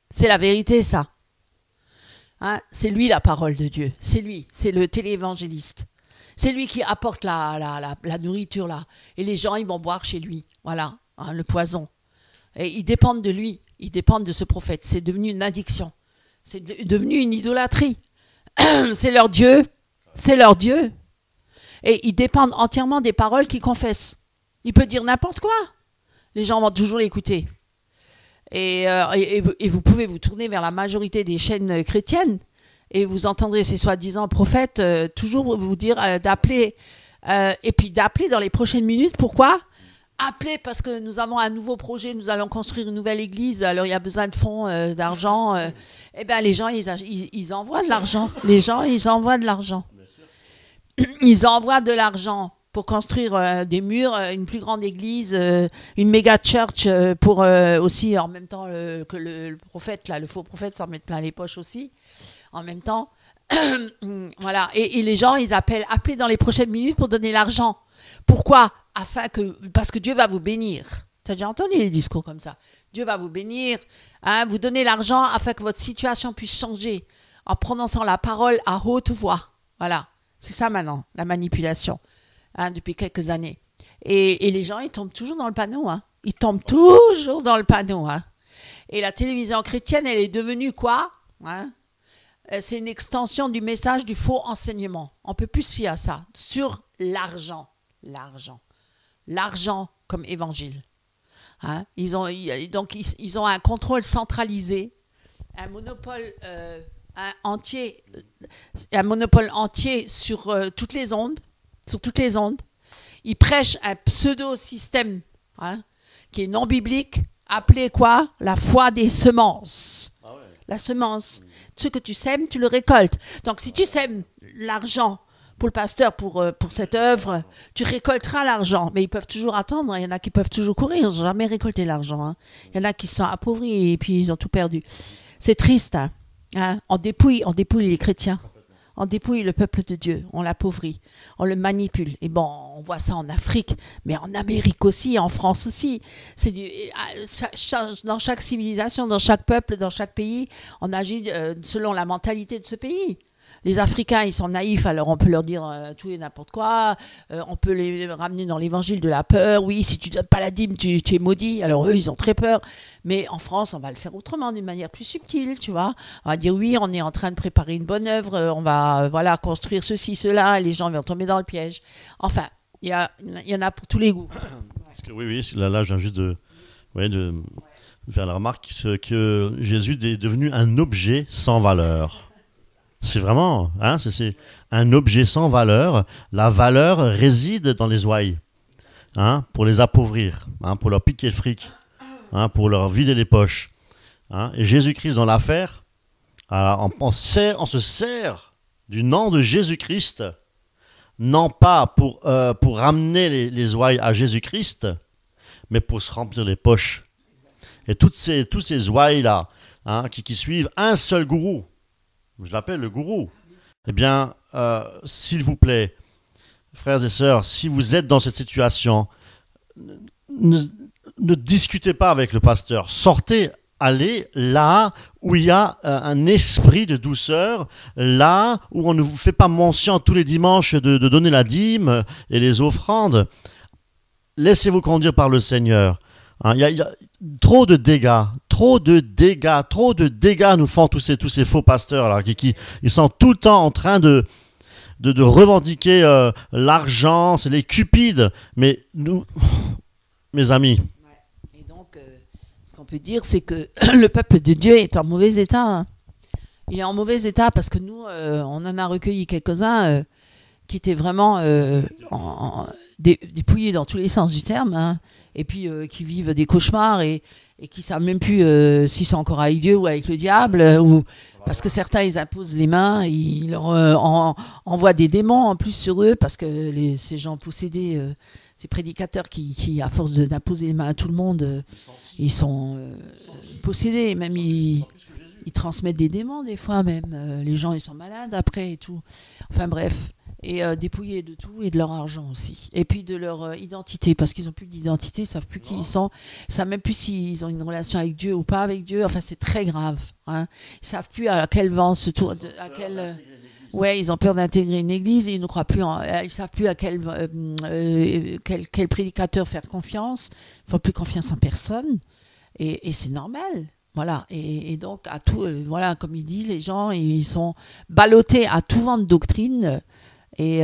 C'est la vérité, ça. Hein? C'est lui la parole de Dieu. C'est lui. C'est le télé-évangéliste. C'est lui qui apporte la nourriture, là. Et les gens, ils vont boire chez lui. Voilà, hein, le poison. Et ils dépendent de lui. Ils dépendent de ce prophète. C'est devenu une addiction. C'est devenu une idolâtrie. C'est leur Dieu. C'est leur Dieu. Et ils dépendent entièrement des paroles qu'ils confessent. Il peut dire n'importe quoi. Les gens vont toujours l'écouter. Et vous pouvez vous tourner vers la majorité des chaînes chrétiennes. Et vous entendrez ces soi-disant prophètes toujours vous dire d'appeler. Et puis d'appeler dans les prochaines minutes. Pourquoi ? Appeler parce que nous avons un nouveau projet. Nous allons construire une nouvelle église. Alors il y a besoin de fonds, d'argent. Eh bien les gens, ils envoient de l'argent. Les gens, ils envoient de l'argent. Ils envoient de l'argent pour construire des murs, une plus grande église, une méga church pour aussi en même temps que le prophète, là, le faux prophète s'en mette plein les poches aussi. En même temps, voilà. Et les gens, ils appellent dans les prochaines minutes pour donner l'argent. Pourquoi ? Parce que Dieu va vous bénir. Tu as déjà entendu les discours comme ça ? Dieu va vous bénir. Hein, vous donnez l'argent afin que votre situation puisse changer en prononçant la parole à haute voix. Voilà. C'est ça maintenant, la manipulation, hein, depuis quelques années. Et les gens, ils tombent toujours dans le panneau. Hein. Ils tombent toujours dans le panneau. Hein. Et la télévision chrétienne, elle est devenue quoi ? Hein ? C'est une extension du message du faux enseignement. On ne peut plus se fier à ça. Sur l'argent. L'argent comme évangile. Hein? Ils ont un contrôle centralisé, un monopole entier sur toutes les ondes. Ils prêchent un pseudo-système, hein, qui est non biblique, appelé quoi ? La foi des semences. Ah ouais. La semence. Ce que tu sèmes, tu le récoltes. Donc si tu sèmes l'argent pour le pasteur, pour cette œuvre, tu récolteras l'argent. Mais ils peuvent toujours attendre. Hein. Il y en a qui peuvent toujours courir. Ils n'ont jamais récolté l'argent. Hein. Il y en a qui se sont appauvris et puis ils ont tout perdu. C'est triste. Hein. Hein? On dépouille les chrétiens. On dépouille le peuple de Dieu. On l'appauvrit. On le manipule. Et bon, on voit ça en Afrique, mais en Amérique aussi, en France aussi. Dans chaque civilisation, dans chaque peuple, dans chaque pays, on agit selon la mentalité de ce pays. Les Africains, ils sont naïfs, alors on peut leur dire tout et n'importe quoi. On peut les ramener dans l'évangile de la peur. Oui, si tu ne donnes pas la dîme, tu es maudit. Alors eux, ils ont très peur. Mais en France, on va le faire autrement, d'une manière plus subtile, tu vois. On va dire oui, on est en train de préparer une bonne œuvre. On va construire ceci, cela. Et les gens vont tomber dans le piège. Enfin, il y en a pour tous les goûts. Parce que, oui, là, je viens juste de faire la remarque que Jésus est devenu un objet sans valeur. C'est vraiment, hein, c'est un objet sans valeur. La valeur réside dans les ouailles, hein, pour les appauvrir, hein, pour leur piquer le fric, hein, pour leur vider les poches. Hein. Et Jésus-Christ dans l'affaire, on se sert du nom de Jésus-Christ, non pas pour ramener les ouailles à Jésus-Christ, mais pour se remplir les poches. Et tous ces ouailles-là, hein, qui suivent un seul gourou, je l'appelle le gourou. Eh bien, s'il vous plaît, frères et sœurs, si vous êtes dans cette situation, ne discutez pas avec le pasteur. Sortez, allez là où il y a un esprit de douceur, là où on ne vous fait pas mention tous les dimanches de donner la dîme et les offrandes. Laissez-vous conduire par le Seigneur. Hein, il y a trop de dégâts nous font tous ces faux pasteurs là, qui ils sont tout le temps en train de revendiquer l'argent, c'est les cupides. Mais nous, mes amis. Et donc, qu'on peut dire, c'est que le peuple de Dieu est en mauvais état. Hein. Il est en mauvais état parce que nous, on en a recueilli quelques-uns qui étaient vraiment dépouillés dans tous les sens du terme, hein, et puis qui vivent des cauchemars et qui ne savent même plus s'ils sont encore avec Dieu ou avec le diable, ou parce que certains, ils imposent les mains, ils leur envoient des démons en plus sur eux, parce que ces gens possédés, ces prédicateurs qui à force d'imposer les mains à tout le monde, ils sont possédés, même ils transmettent des démons des fois même, les gens ils sont malades après et tout, enfin bref, et dépouillés de tout et de leur argent aussi, et puis de leur identité, parce qu'ils n'ont plus d'identité, ils ne savent plus qui ils sont, ils ne savent même plus s'ils ont une relation avec Dieu ou pas avec Dieu, enfin c'est très grave, hein. Ils ne savent plus à quel vent se tourne, à quel... Ouais, ils ont peur d'intégrer une église, ils ne croient plus, ils savent plus à quel prédicateur faire confiance, ils ne font plus confiance en personne, et c'est normal. Voilà, et donc, à tout, voilà, comme il dit, les gens, ils sont ballottés à tout vent de doctrine, et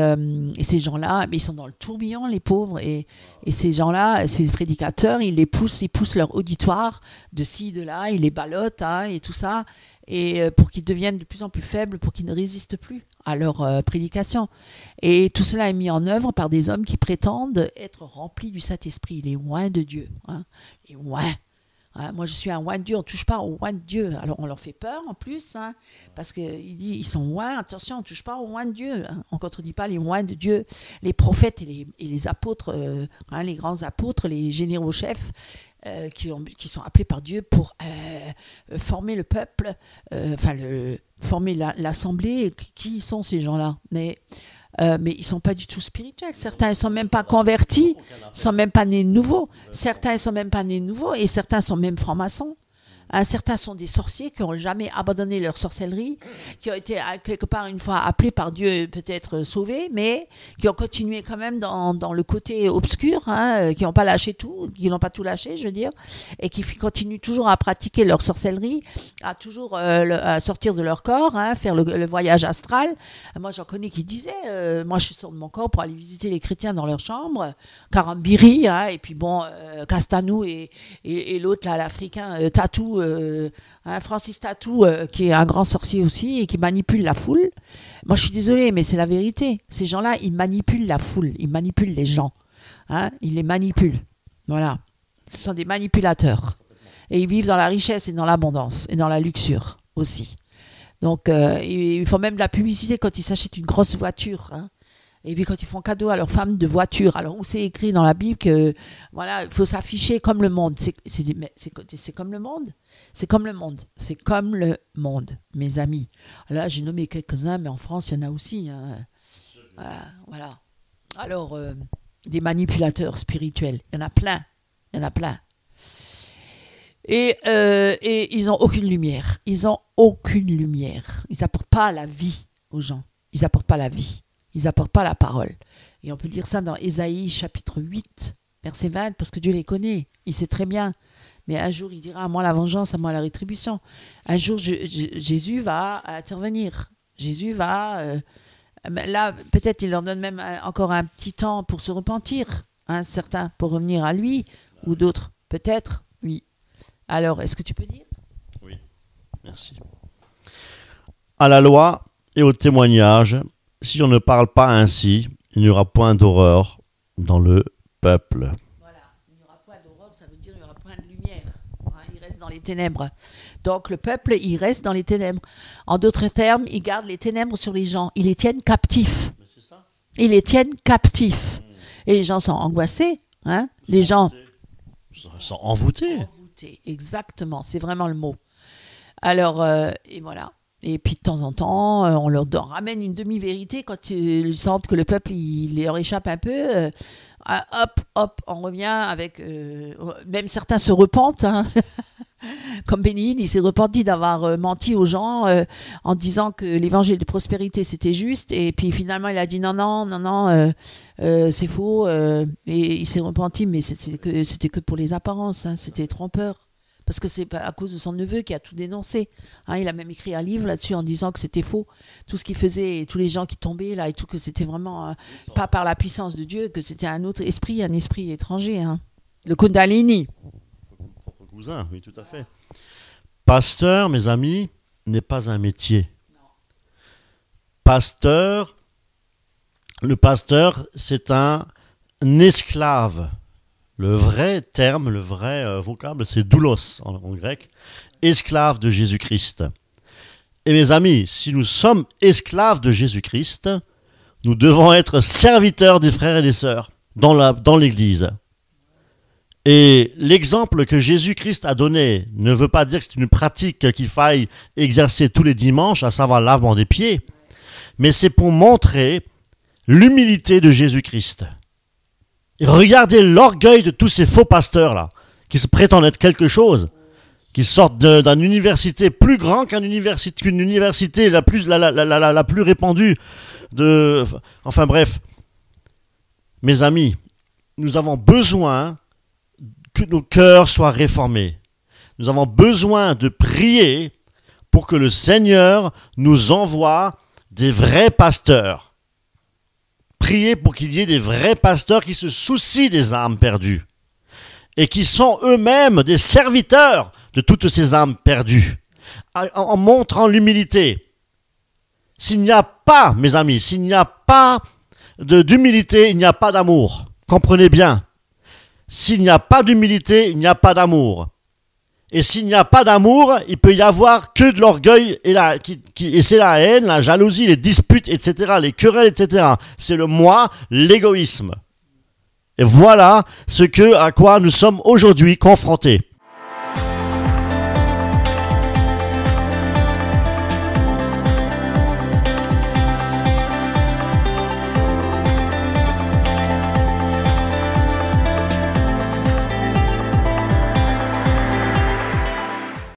ces gens-là, ils sont dans le tourbillon, les pauvres, et ces gens-là, ces prédicateurs, ils poussent leur auditoire de ci, de là, ils les ballottent, hein, et tout ça, et pour qu'ils deviennent de plus en plus faibles, pour qu'ils ne résistent plus à leur prédication. Et tout cela est mis en œuvre par des hommes qui prétendent être remplis du Saint-Esprit, les oints de Dieu, hein, les oints. Hein, moi, je suis un oint de Dieu, on ne touche pas au oint de Dieu. Alors, on leur fait peur en plus, hein, parce qu'il dit ils sont oints, attention, on ne touche pas au oint de Dieu. Hein. On ne contredit pas les oints de Dieu. Les prophètes et les apôtres, hein, les grands apôtres, les généraux chefs, qui sont appelés par Dieu pour former le peuple, former l'assemblée. Qui sont ces gens-là? Mais ils ne sont pas du tout spirituels. Certains ne sont même pas convertis, ne sont même pas nés de nouveau. Certains ne sont même pas nés de nouveau et certains sont même francs-maçons. Hein, certains sont des sorciers qui n'ont jamais abandonné leur sorcellerie, qui ont été quelque part une fois appelés par Dieu, peut-être sauvés, mais qui ont continué quand même dans le côté obscur, hein, qui n'ont pas lâché tout, qui n'ont pas tout lâché, je veux dire, et qui continuent toujours à pratiquer leur sorcellerie, à toujours à sortir de leur corps, hein, faire le voyage astral. Moi, j'en connais qui disaient, moi, je sors de mon corps pour aller visiter les chrétiens dans leur chambre, Karambiri, hein, et puis bon, Castanou et l'autre, là, l'Africain, Tatou, Francis Tatou, qui est un grand sorcier aussi et qui manipule la foule. Moi, je suis désolée, mais c'est la vérité. Ces gens-là, ils manipulent la foule, ils manipulent les gens. Hein, ils les manipulent. Voilà. Ce sont des manipulateurs. Et ils vivent dans la richesse et dans l'abondance et dans la luxure aussi. Donc, ils font même de la publicité quand ils s'achètent une grosse voiture. Hein. Et puis quand ils font cadeau à leurs femmes de voiture, alors où c'est écrit dans la Bible que voilà, il faut s'afficher comme le monde. C'est comme le monde. C'est comme le monde. C'est comme le monde, mes amis. Là, j'ai nommé quelques-uns, mais en France, il y en a aussi. Hein. Voilà. Alors, des manipulateurs spirituels, il y en a plein. Il y en a plein. Et ils n'ont aucune lumière. Ils n'ont aucune lumière. Ils n'apportent pas la vie aux gens. Ils n'apportent pas la vie. Ils n'apportent pas la parole. Et on peut lire ça dans Ésaïe chapitre 8, verset 20, parce que Dieu les connaît. Il sait très bien. Mais un jour, il dira, à moi la vengeance, à moi la rétribution. Un jour, Jésus va intervenir. Jésus va... là, peut-être il leur donne même encore un petit temps pour se repentir. Hein, certains pour revenir à lui, ou d'autres. Peut-être, oui. Alors, est-ce que tu peux dire? Oui, merci. À la loi et au témoignage... Si on ne parle pas ainsi, il n'y aura point d'horreur dans le peuple. Voilà, il n'y aura point d'horreur, ça veut dire qu'il n'y aura point de lumière. Hein, il reste dans les ténèbres. Donc le peuple, il reste dans les ténèbres. En d'autres termes, il garde les ténèbres sur les gens. Ils les tiennent captifs. Mais c'est ça. Ils les tiennent captifs. Et les gens sont angoissés. Hein, les gens sont envoûtés. Envoûtés, exactement. C'est vraiment le mot. Alors, et voilà. Et puis de temps en temps, on leur ramène une demi-vérité quand ils sentent que le peuple il leur échappe un peu. Hop, on revient avec... même certains se repentent. Hein. Comme Bénin, il s'est repenti d'avoir menti aux gens en disant que l'évangile de prospérité c'était juste. Et puis finalement, il a dit non, c'est faux. Et il s'est repenti, mais c'était que pour les apparences. Hein, c'était trompeur. Parce que c'est à cause de son neveu qui a tout dénoncé. Hein, il a même écrit un livre là-dessus en disant que c'était faux. Tout ce qu'il faisait et tous les gens qui tombaient là et tout, que c'était vraiment pas par la puissance de Dieu, que c'était un autre esprit, un esprit étranger. Hein. Le Kundalini. cousin, oui, tout à fait. Pasteur, mes amis, n'est pas un métier. Pasteur, le pasteur, c'est un esclave. Le vrai terme, le vrai vocable, c'est doulos en grec, esclave de Jésus-Christ. Et mes amis, si nous sommes esclaves de Jésus-Christ, nous devons être serviteurs des frères et des sœurs dans l'Église. Et l'exemple que Jésus-Christ a donné ne veut pas dire que c'est une pratique qu'il faille exercer tous les dimanches, à savoir le lavement des pieds, mais c'est pour montrer l'humilité de Jésus-Christ. Et regardez l'orgueil de tous ces faux pasteurs-là, qui se prétendent être quelque chose, qui sortent d'une université plus grande qu'une université la plus répandue. Enfin bref, mes amis, nous avons besoin que nos cœurs soient réformés. Nous avons besoin de prier pour que le Seigneur nous envoie des vrais pasteurs. Prier pour qu'il y ait des vrais pasteurs qui se soucient des âmes perdues et qui sont eux-mêmes des serviteurs de toutes ces âmes perdues, en montrant l'humilité. S'il n'y a pas, mes amis, s'il n'y a pas d'humilité, il n'y a pas d'amour. Comprenez bien. S'il n'y a pas d'humilité, il n'y a pas d'amour. Et s'il n'y a pas d'amour, il peut y avoir que de l'orgueil et c'est la haine, la jalousie, les disputes, etc., les querelles, etc. C'est le moi, l'égoïsme. Et voilà à quoi nous sommes aujourd'hui confrontés.